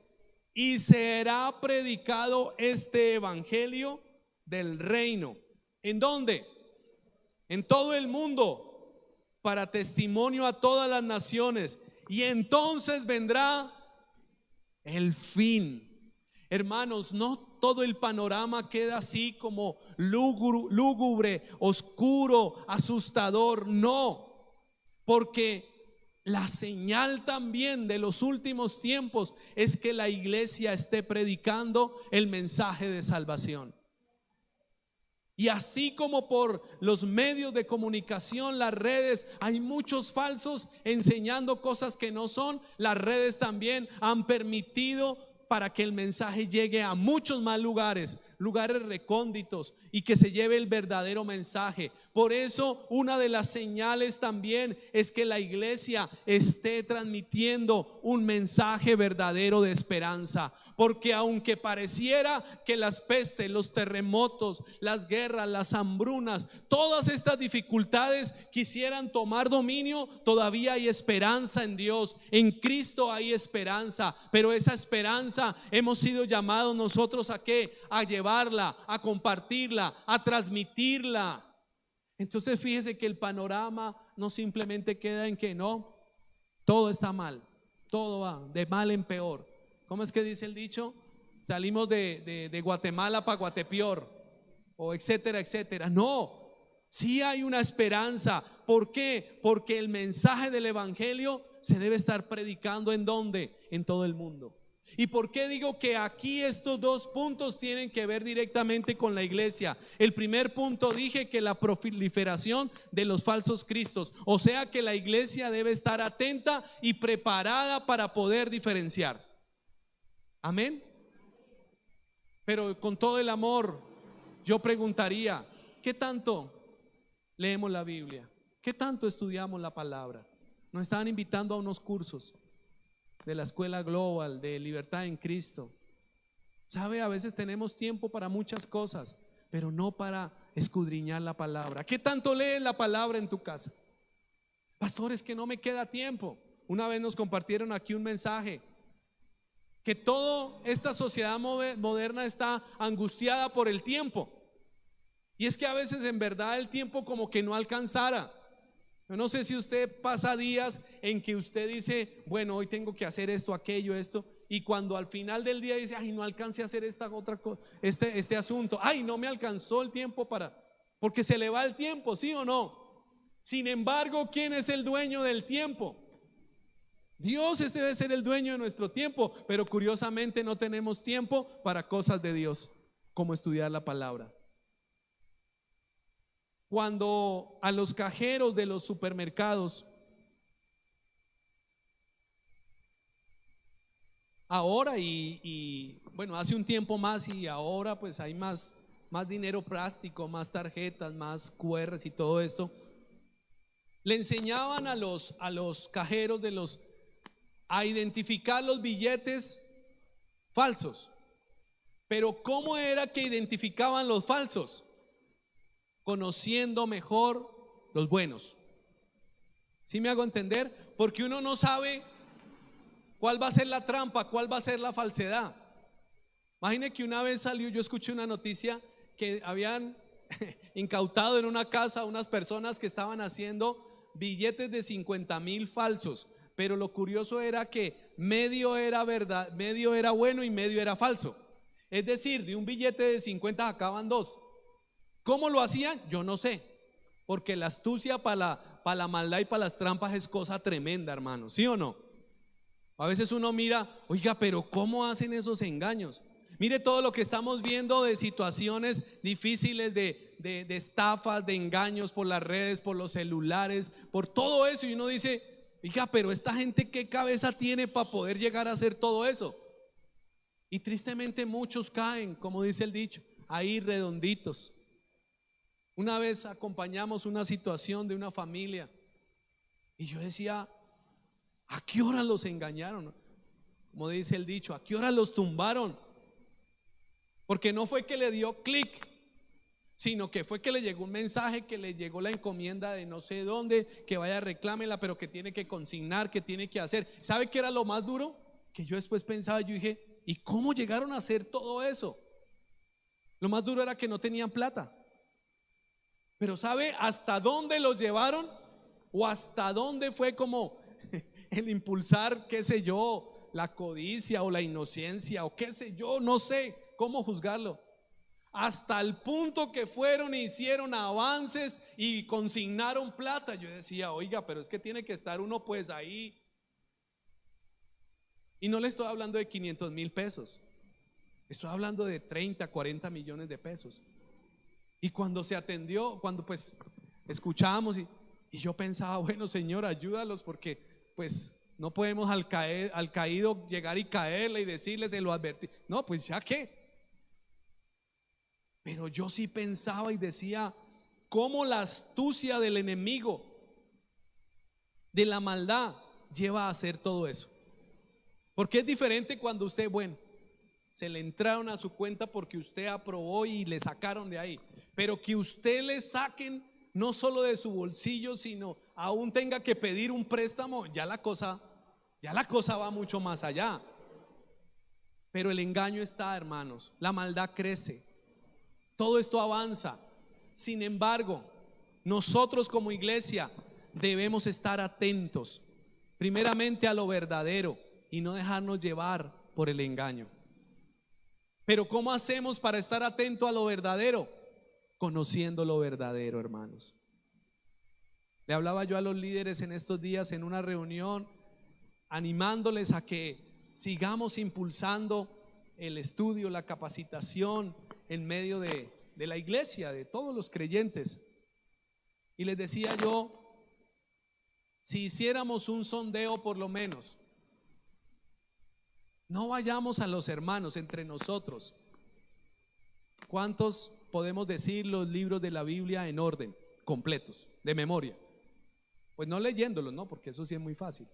y será predicado este evangelio del reino. ¿En dónde? En todo el mundo, para testimonio a todas las naciones, y entonces vendrá el fin. Hermanos, no todo el panorama queda así como lúgubre, oscuro, asustador, no, porque la señal también de los últimos tiempos es que la iglesia esté predicando el mensaje de salvación. Y así como por los medios de comunicación, las redes, hay muchos falsos enseñando cosas que no son, las redes también han permitido para que el mensaje llegue a muchos más lugares recónditos, y que se lleve el verdadero mensaje. Por eso una de las señales también es que la iglesia esté transmitiendo un mensaje verdadero de esperanza. Porque aunque pareciera que las pestes, los terremotos, las guerras, las hambrunas, todas estas dificultades quisieran tomar dominio, todavía hay esperanza en Dios. En Cristo hay esperanza, pero esa esperanza hemos sido llamados nosotros ¿a qué? A llevarla, a compartirla, a transmitirla. Entonces fíjese que el panorama no simplemente queda en que no, todo está mal, todo va de mal en peor. ¿Cómo es que dice el dicho? Salimos de Guatemala para Guatepeor, o etcétera, etcétera. No, sí hay una esperanza. ¿Por qué? Porque el mensaje del evangelio se debe estar predicando ¿en dónde? En todo el mundo. ¿Y por qué digo que aquí estos dos puntos tienen que ver directamente con la iglesia? El primer punto dije que la proliferación de los falsos cristos, o sea que la iglesia debe estar atenta y preparada para poder diferenciar. Amén. Pero con todo el amor, yo preguntaría, ¿qué tanto leemos la Biblia? ¿Qué tanto estudiamos la palabra? Nos estaban invitando a unos cursos de la Escuela Global de Libertad en Cristo. ¿Sabe? A veces tenemos tiempo para muchas cosas, pero no para escudriñar la palabra. ¿Qué tanto lees la palabra en tu casa? Pastor, es que no me queda tiempo. Una vez nos compartieron aquí un mensaje que toda esta sociedad moderna está angustiada por el tiempo. Y es que a veces en verdad el tiempo como que no alcanzara. Yo no sé si usted pasa días en que usted dice, bueno, hoy tengo que hacer esto, aquello, esto, y cuando al final del día dice, ay, no alcancé a hacer esta otra cosa, este asunto, ay, no me alcanzó el tiempo porque se le va el tiempo, ¿sí o no? Sin embargo, ¿quién es el dueño del tiempo? Dios debe ser el dueño de nuestro tiempo, pero curiosamente no tenemos tiempo para cosas de Dios, como estudiar la palabra. Cuando a los cajeros de los supermercados, ahora y bueno, hace un tiempo más y ahora pues hay más dinero plástico, más tarjetas, más QRs y todo esto, le enseñaban a los cajeros a identificar los billetes falsos. Pero ¿cómo era que identificaban los falsos? Conociendo mejor los buenos. ¿Sí me hago entender? Porque uno no sabe cuál va a ser la trampa, cuál va a ser la falsedad. Imagine que una vez yo escuché una noticia que habían incautado en una casa a unas personas que estaban haciendo billetes de 50,000 falsos, pero lo curioso era que medio era verdad, medio era bueno y medio era falso. Es decir, de un billete de 50 sacaban dos. ¿Cómo lo hacían? Yo no sé, porque la astucia para la maldad y para las trampas es cosa tremenda, hermano, ¿sí o no? A veces uno mira, oiga, pero ¿cómo hacen esos engaños? Mire todo lo que estamos viendo de situaciones difíciles, de estafas, de engaños por las redes, por los celulares, por todo eso. Y uno dice, oiga, pero esta gente ¿qué cabeza tiene para poder llegar a hacer todo eso? Y tristemente muchos caen, como dice el dicho, ahí redonditos. Una vez acompañamos una situación de una familia y yo decía, ¿a qué hora los engañaron? Como dice el dicho, ¿a qué hora los tumbaron? Porque no fue que le dio clic, sino que fue que le llegó un mensaje, que le llegó la encomienda de no sé dónde, que vaya, reclámela, pero que tiene que consignar, que tiene que hacer. ¿Sabe qué era lo más duro? Que yo después pensaba, yo dije, ¿y cómo llegaron a hacer todo eso? Lo más duro era que no tenían plata. Pero ¿sabe hasta dónde los llevaron? ¿O hasta dónde fue como el impulsar, qué sé yo, la codicia o la inocencia o qué sé yo, no sé cómo juzgarlo? Hasta el punto que fueron e hicieron avances y consignaron plata. Yo decía, oiga, pero es que tiene que estar uno pues ahí. Y no le estoy hablando de 500,000 pesos, estoy hablando de 30, 40 millones de pesos. Y cuando se atendió, cuando pues escuchábamos y yo pensaba, bueno, Señor, ayúdalos, porque pues no podemos al caído llegar y caerle y decirle, se lo advertí. No, pues ya qué. Pero yo sí pensaba y decía, cómo la astucia del enemigo, de la maldad, lleva a hacer todo eso. Porque es diferente cuando usted, bueno, se le entraron a su cuenta porque usted aprobó y le sacaron de ahí. Pero que usted le saquen no solo de su bolsillo, sino aún tenga que pedir un préstamo, ya la cosa va mucho más allá. Pero el engaño está, hermanos, la maldad crece, todo esto avanza. Sin embargo, nosotros como iglesia debemos estar atentos, primeramente a lo verdadero y no dejarnos llevar por el engaño. Pero ¿cómo hacemos para estar atento a lo verdadero? Conociendo lo verdadero, hermanos. Le hablaba yo a los líderes en estos días en una reunión, animándoles a que sigamos impulsando el estudio, la capacitación en medio de la iglesia, de todos los creyentes. Y les decía yo, si hiciéramos un sondeo por lo menos, no vayamos a los hermanos entre nosotros, ¿cuántos podemos decir los libros de la Biblia en orden, completos, de memoria? Pues no leyéndolos, ¿no? Porque eso sí es muy fácil.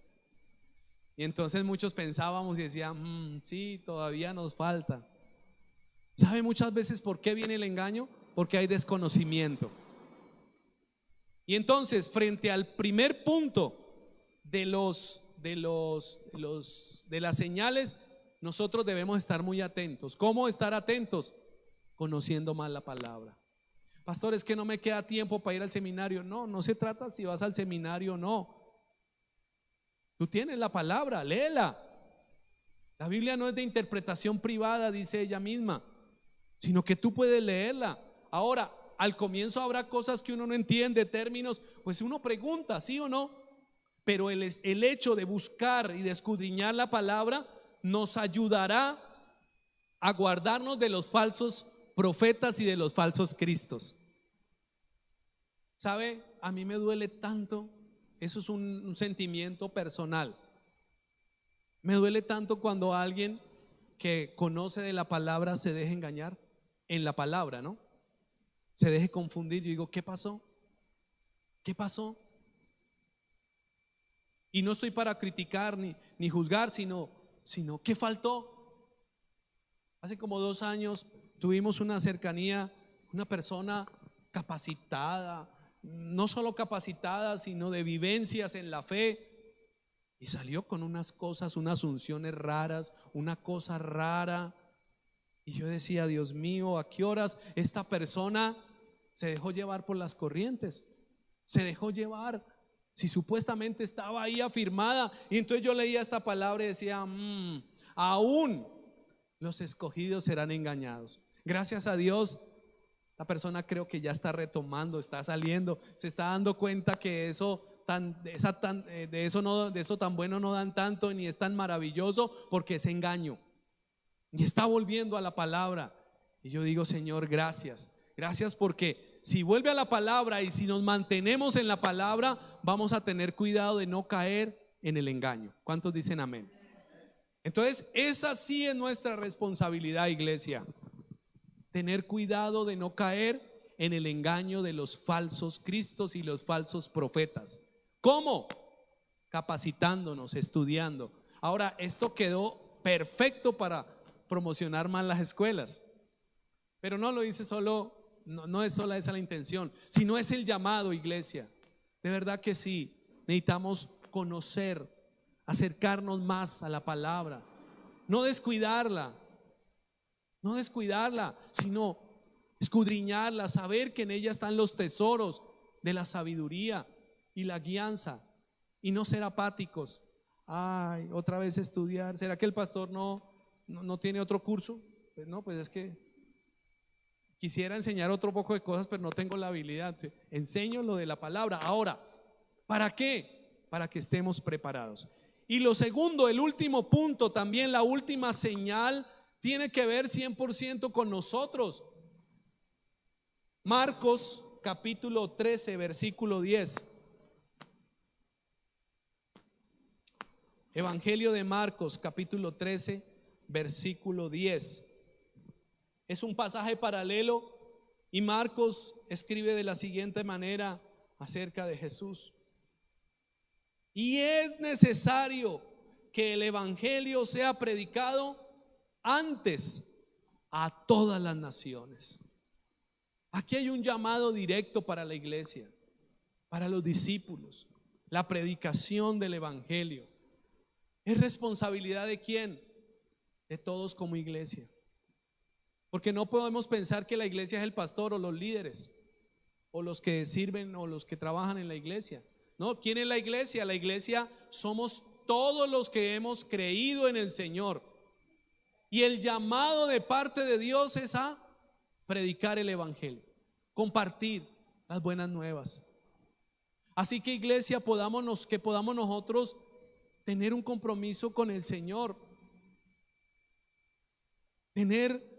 Y entonces muchos pensábamos y decían, sí, todavía nos falta. ¿Sabe muchas veces por qué viene el engaño? Porque hay desconocimiento. Y entonces, frente al primer punto de las señales, nosotros debemos estar muy atentos. ¿Cómo estar atentos? Conociendo más la palabra. Pastor, es que no me queda tiempo para ir al seminario. No se trata si vas al seminario o no. Tú tienes la palabra, léela. La Biblia no es de interpretación privada, dice ella misma, sino que tú puedes leerla. Ahora, al comienzo habrá cosas que uno no entiende, términos, pues uno pregunta, ¿sí o no? Pero el hecho de buscar y de escudriñar la palabra nos ayudará a guardarnos de los falsos profetas y de los falsos cristos. ¿Sabe? A mí me duele tanto, eso es un sentimiento personal. Me duele tanto cuando alguien que conoce de la palabra se deja engañar en la palabra, ¿no? Se deje confundir. Yo digo, ¿qué pasó? ¿Qué pasó? Y no estoy para criticar ni juzgar, sino ¿qué faltó? Hace como 2 años tuvimos una cercanía, una persona capacitada, no solo capacitada, sino de vivencias en la fe. Y salió con unas cosas, unas unciones raras, una cosa rara. Y yo decía, Dios mío, ¿a qué horas esta persona se dejó llevar por las corrientes? Se dejó llevar, si supuestamente estaba ahí afirmada. Y entonces yo leía esta palabra y decía, aún los escogidos serán engañados. Gracias a Dios, la persona creo que ya está retomando, está saliendo, se está dando cuenta que de eso tan bueno no dan tanto, ni es tan maravilloso, porque es engaño. Y está volviendo a la palabra. Y yo digo, Señor, gracias. Gracias porque si vuelve a la palabra y si nos mantenemos en la palabra, vamos a tener cuidado de no caer en el engaño. ¿Cuántos dicen amén? Entonces, esa sí es nuestra responsabilidad, iglesia. Tener cuidado de no caer en el engaño de los falsos cristos y los falsos profetas. ¿Cómo? Capacitándonos, estudiando. Ahora, esto quedó perfecto para promocionar más las escuelas, pero no lo dice solo, no es sola esa la intención, sino es el llamado, iglesia. De verdad que sí, necesitamos conocer, acercarnos más a la palabra, no descuidarla, sino escudriñarla, saber que en ella están los tesoros de la sabiduría y la guianza, y no ser apáticos. Ay, otra vez estudiar. ¿Será que el pastor no tiene otro curso? Pues no, pues es que quisiera enseñar otro poco de cosas, pero no tengo la habilidad. Enseño lo de la palabra. Ahora, ¿para qué? Para que estemos preparados. Y lo segundo, el último punto, también la última señal, tiene que ver 100% con nosotros. Marcos capítulo 13, versículo 10. Evangelio de Marcos capítulo 13, versículo 10. Es un pasaje paralelo y Marcos escribe de la siguiente manera acerca de Jesús. Y es necesario que el evangelio sea predicado antes a todas las naciones. Aquí hay un llamado directo para la iglesia, para los discípulos, la predicación del evangelio. ¿Es responsabilidad de quién? De todos como iglesia. Porque no podemos pensar que la iglesia es el pastor o los líderes o los que sirven o los que trabajan en la iglesia. No, ¿quién es la iglesia? La iglesia somos todos los que hemos creído en el Señor. Y el llamado de parte de Dios es a predicar el evangelio, compartir las buenas nuevas. Así que iglesia, que podamos nosotros tener un compromiso con el Señor, tener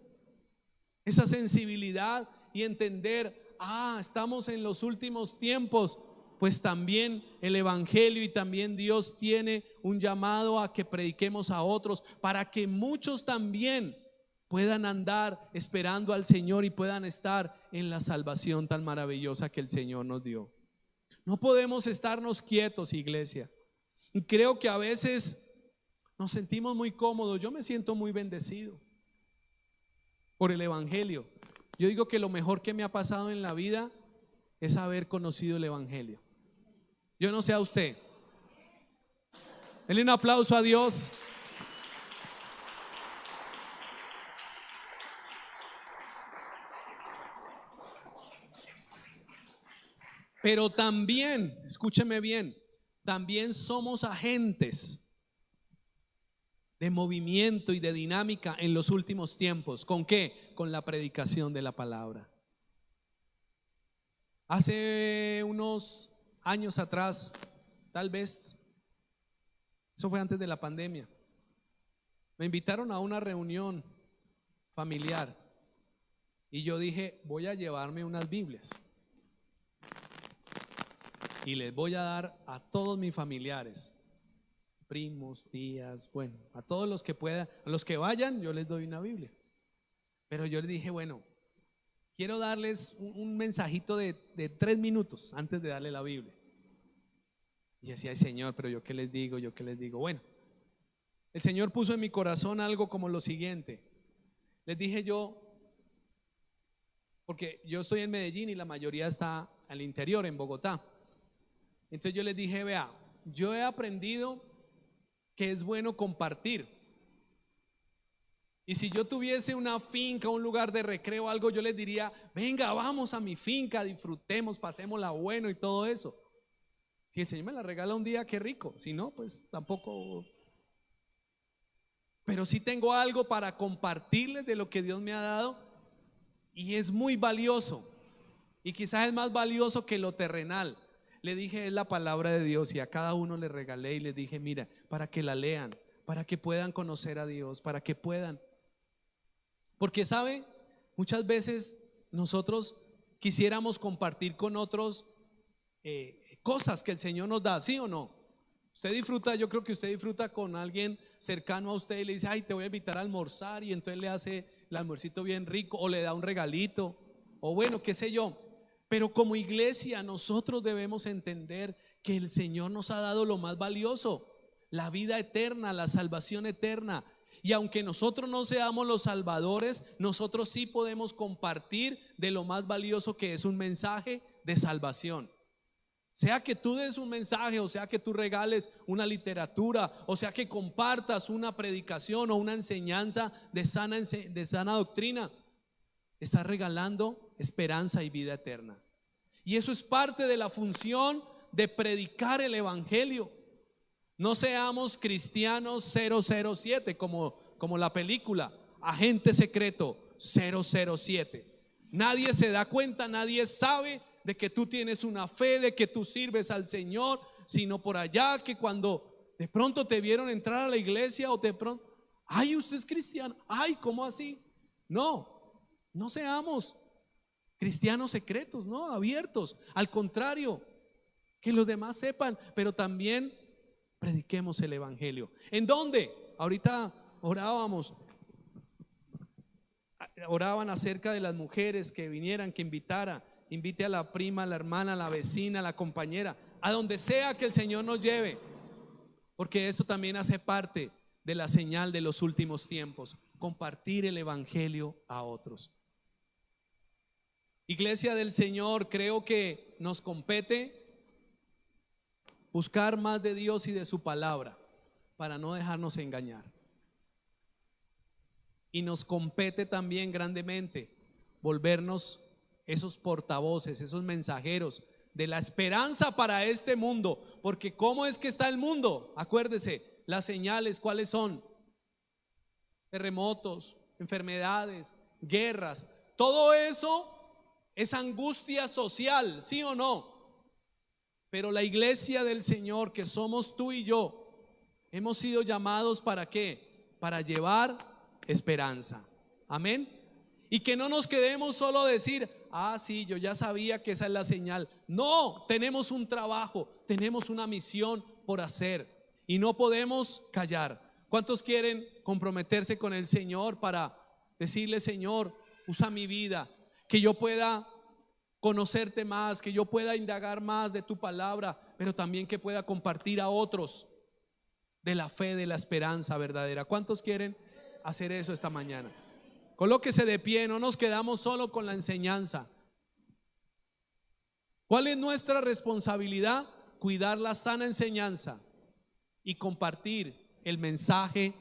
esa sensibilidad y entender, estamos en los últimos tiempos, pues también el evangelio y también Dios tiene un llamado a que prediquemos a otros para que muchos también puedan andar esperando al Señor y puedan estar en la salvación tan maravillosa que el Señor nos dio. No podemos estarnos quietos, iglesia. Y creo que a veces nos sentimos muy cómodos. Yo me siento muy bendecido por el evangelio. Yo digo que lo mejor que me ha pasado en la vida es haber conocido el evangelio. Yo no sé a usted. Denle un aplauso a Dios. Pero también, escúcheme bien, también somos agentes de movimiento y de dinámica en los últimos tiempos. ¿Con qué? Con la predicación de la palabra. Hace unos años atrás, tal vez, eso fue antes de la pandemia, me invitaron a una reunión familiar y yo dije, voy a llevarme unas Biblias y les voy a dar a todos mis familiares, primos, tías, bueno, a todos los que puedan, a los que vayan, yo les doy una Biblia. Pero yo les dije, bueno, quiero darles un mensajito de 3 minutos antes de darle la Biblia. Y decía, ay Señor, pero yo qué les digo, yo qué les digo. Bueno, el Señor puso en mi corazón algo como lo siguiente. Les dije yo, porque yo estoy en Medellín y la mayoría está al interior, en Bogotá. Entonces yo les dije, vea, yo he aprendido que es bueno compartir. Y si yo tuviese una finca, un lugar de recreo, algo, yo les diría, venga, vamos a mi finca, disfrutemos, pasémosla bueno y todo eso. Si el Señor me la regala un día, qué rico. Si no, pues tampoco. Pero sí tengo algo para compartirles de lo que Dios me ha dado y es muy valioso. Y quizás es más valioso que lo terrenal. Le dije, es la palabra de Dios, y a cada uno le regalé y les dije, mira, para que la lean, para que puedan conocer a Dios, para que puedan. Porque sabe, muchas veces nosotros quisiéramos compartir con otros cosas que el Señor nos da, ¿sí o no? Usted disfruta, yo creo que usted disfruta con alguien cercano a usted y le dice, ay, te voy a invitar a almorzar, y entonces le hace el almuercito bien rico, o le da un regalito, o bueno, qué sé yo. Pero como iglesia nosotros debemos entender que el Señor nos ha dado lo más valioso, la vida eterna, la salvación eterna. Y aunque nosotros no seamos los salvadores, nosotros sí podemos compartir de lo más valioso, que es un mensaje de salvación. Sea que tú des un mensaje, o sea que tú regales una literatura, o sea que compartas una predicación o una enseñanza de sana doctrina, estás regalando esperanza y vida eterna. Y eso es parte de la función de predicar el evangelio. No seamos cristianos 007 como la película Agente Secreto 007. Nadie se da cuenta, nadie sabe de que tú tienes una fe, de que tú sirves al Señor, sino por allá que cuando de pronto te vieron entrar a la iglesia, o de pronto, ay, usted es cristiano, ay, ¿cómo así? No seamos cristianos secretos, no, abiertos. Al contrario, que los demás sepan, pero también prediquemos el evangelio. ¿En dónde? Ahorita oraban acerca de las mujeres que vinieran, que invite a la prima, a la hermana, a la vecina, a la compañera, a donde sea que el Señor nos lleve, porque esto también hace parte de la señal de los últimos tiempos, compartir el evangelio a otros. Iglesia del Señor, creo que nos compete buscar más de Dios y de su palabra para no dejarnos engañar. Y nos compete también grandemente volvernos esos portavoces, esos mensajeros de la esperanza para este mundo. Porque ¿cómo es que está el mundo? Acuérdese, las señales, ¿cuáles son? Terremotos, enfermedades, guerras, todo eso es angustia social, ¿sí o no? Pero la iglesia del Señor, que somos tú y yo, hemos sido llamados ¿para qué? Para llevar esperanza. Amén. Y que no nos quedemos solo a decir, ah, sí, yo ya sabía que esa es la señal. No, tenemos un trabajo, tenemos una misión por hacer y no podemos callar. ¿Cuántos quieren comprometerse con el Señor para decirle, Señor, usa mi vida, que yo pueda conocerte más, que yo pueda indagar más de tu palabra, pero también que pueda compartir a otros de la fe, de la esperanza verdadera? ¿Cuántos quieren hacer eso esta mañana? Colóquese de pie, no nos quedamos solo con la enseñanza. ¿Cuál es nuestra responsabilidad? Cuidar la sana enseñanza y compartir el mensaje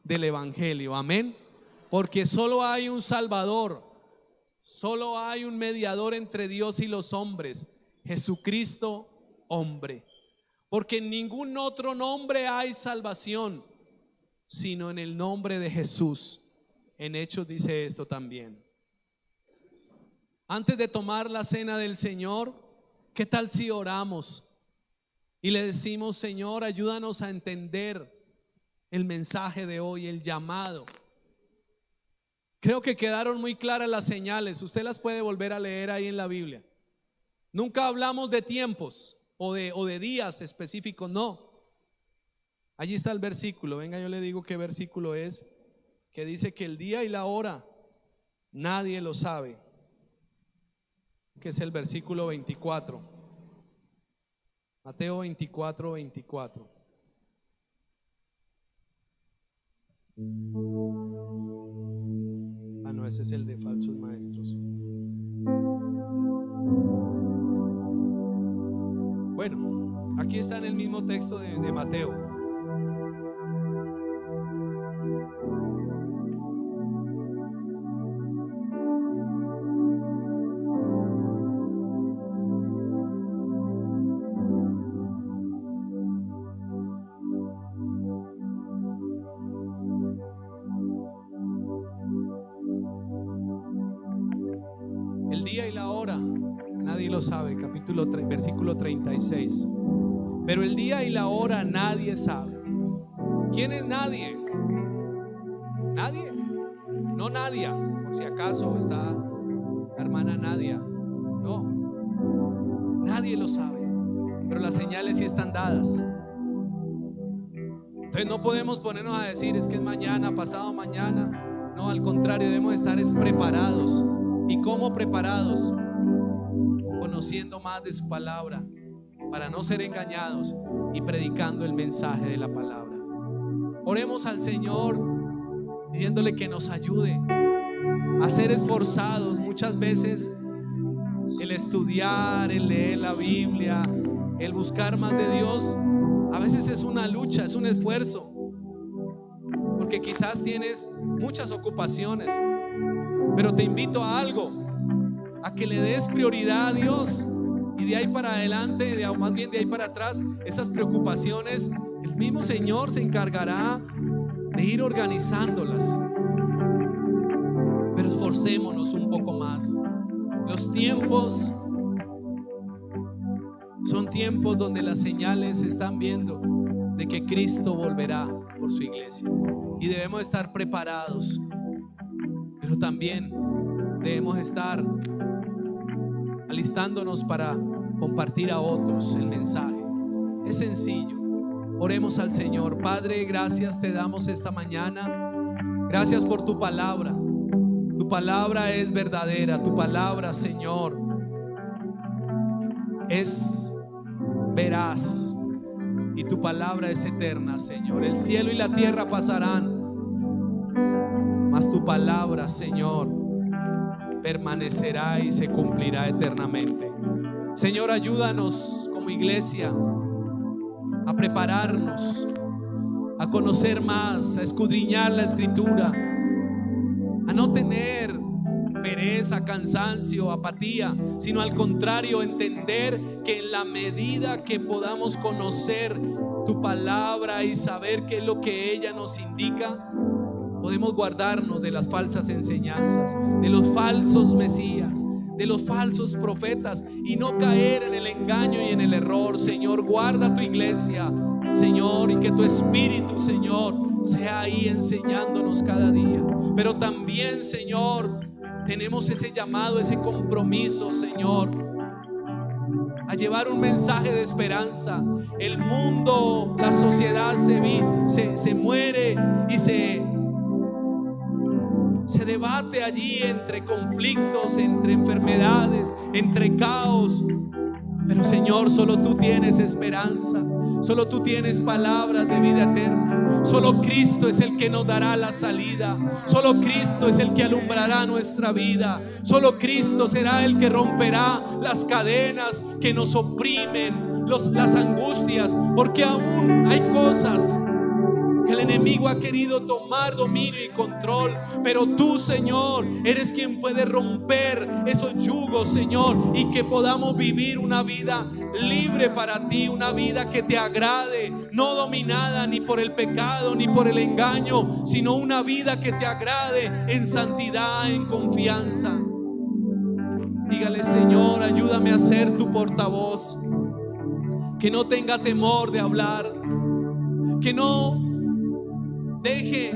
del evangelio. Amén. Porque solo hay un Salvador, solo hay un mediador entre Dios y los hombres, Jesucristo hombre. Porque en ningún otro nombre hay salvación sino en el nombre de Jesús. En Hechos dice esto también. Antes de tomar la cena del Señor, ¿qué tal si oramos y le decimos, Señor, ayúdanos a entender el mensaje de hoy, el llamado? Creo que quedaron muy claras las señales. Usted las puede volver a leer ahí en la Biblia. Nunca hablamos de tiempos o de días específicos, no. Allí está el versículo. Venga, yo le digo qué versículo es, que dice que el día y la hora nadie lo sabe, que es el versículo 24. Mateo 24, 24. Ah, no, ese es el de falsos maestros. Bueno, aquí está en el mismo texto de Mateo. El día y la hora nadie lo sabe, capítulo 3, versículo 36. Pero el día y la hora nadie sabe. ¿Quién es nadie? Nadie. No Nadia, por si acaso está la hermana Nadia. No, nadie lo sabe. Pero las señales sí están dadas. Entonces no podemos ponernos a decir es que es mañana, pasado mañana. No, al contrario, debemos estar preparados. ¿Y cómo preparados? Conociendo más de su palabra para no ser engañados y predicando el mensaje de la palabra. Oremos al Señor pidiéndole que nos ayude a ser esforzados. Muchas veces el estudiar, el leer la Biblia, el buscar más de Dios, a veces es una lucha, es un esfuerzo, porque quizás tienes muchas ocupaciones. Pero te invito a algo, a que le des prioridad a Dios, y de ahí para adelante, más bien de ahí para atrás, esas preocupaciones, el mismo Señor se encargará de ir organizándolas. Pero esforcémonos un poco más. Los tiempos son tiempos donde las señales se están viendo de que Cristo volverá por su iglesia, y debemos estar preparados. Pero también debemos estar alistándonos para compartir a otros el mensaje. Es sencillo. Oremos al Señor. Padre, gracias te damos esta mañana. Gracias por tu palabra. Tu palabra es verdadera. Tu palabra, Señor, es veraz. Y tu palabra es eterna, Señor. El cielo y la tierra pasarán, mas tu palabra, Señor, permanecerá y se cumplirá eternamente. Señor, ayúdanos como iglesia a prepararnos, a conocer más, a escudriñar la Escritura, a no tener pereza, cansancio, apatía, sino al contrario, entender que en la medida que podamos conocer tu palabra y saber qué es lo que ella nos indica, podemos guardarnos de las falsas enseñanzas, de los falsos mesías, de los falsos profetas, y no caer en el engaño y en el error. Señor, guarda tu iglesia, Señor, y que tu Espíritu, Señor, sea ahí enseñándonos cada día. Pero también, Señor, tenemos ese llamado, ese compromiso, Señor, a llevar un mensaje de esperanza. El mundo, la sociedad se muere y se debate allí entre conflictos, entre enfermedades, entre caos. Pero Señor, solo tú tienes esperanza, solo tú tienes palabras de vida eterna. Solo Cristo es el que nos dará la salida. Solo Cristo es el que alumbrará nuestra vida. Solo Cristo será el que romperá las cadenas que nos oprimen, las angustias, porque aún hay cosas que el enemigo ha querido tomar dominio y control, pero tú, Señor, eres quien puede romper esos yugos, Señor, y que podamos vivir una vida libre para ti, una vida que te agrade, no dominada ni por el pecado ni por el engaño, sino una vida que te agrade en santidad, en confianza. Dígale: Señor, ayúdame a ser tu portavoz, que no tenga temor de hablar, que no deje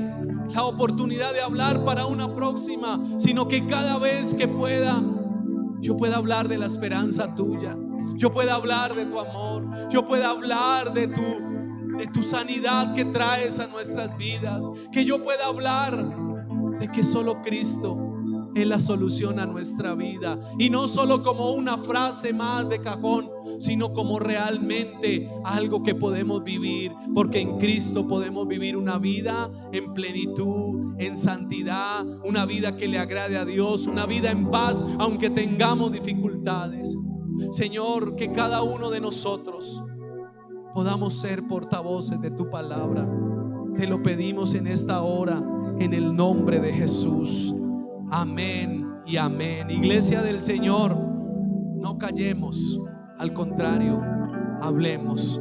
la oportunidad de hablar para una próxima, sino que cada vez que pueda, yo pueda hablar de la esperanza tuya, yo pueda hablar de tu amor, yo pueda hablar de tu sanidad que traes a nuestras vidas, que yo pueda hablar de que solo Cristo es la solución a nuestra vida. Y no solo como una frase más de cajón, sino como realmente algo que podemos vivir, porque en Cristo podemos vivir una vida en plenitud, en santidad, una vida que le agrade a Dios, una vida en paz, aunque tengamos dificultades. Señor, que cada uno de nosotros podamos ser portavoces de tu palabra. Te lo pedimos en esta hora, en el nombre de Jesús. Amén y amén. Iglesia del Señor, no callemos, al contrario, hablemos.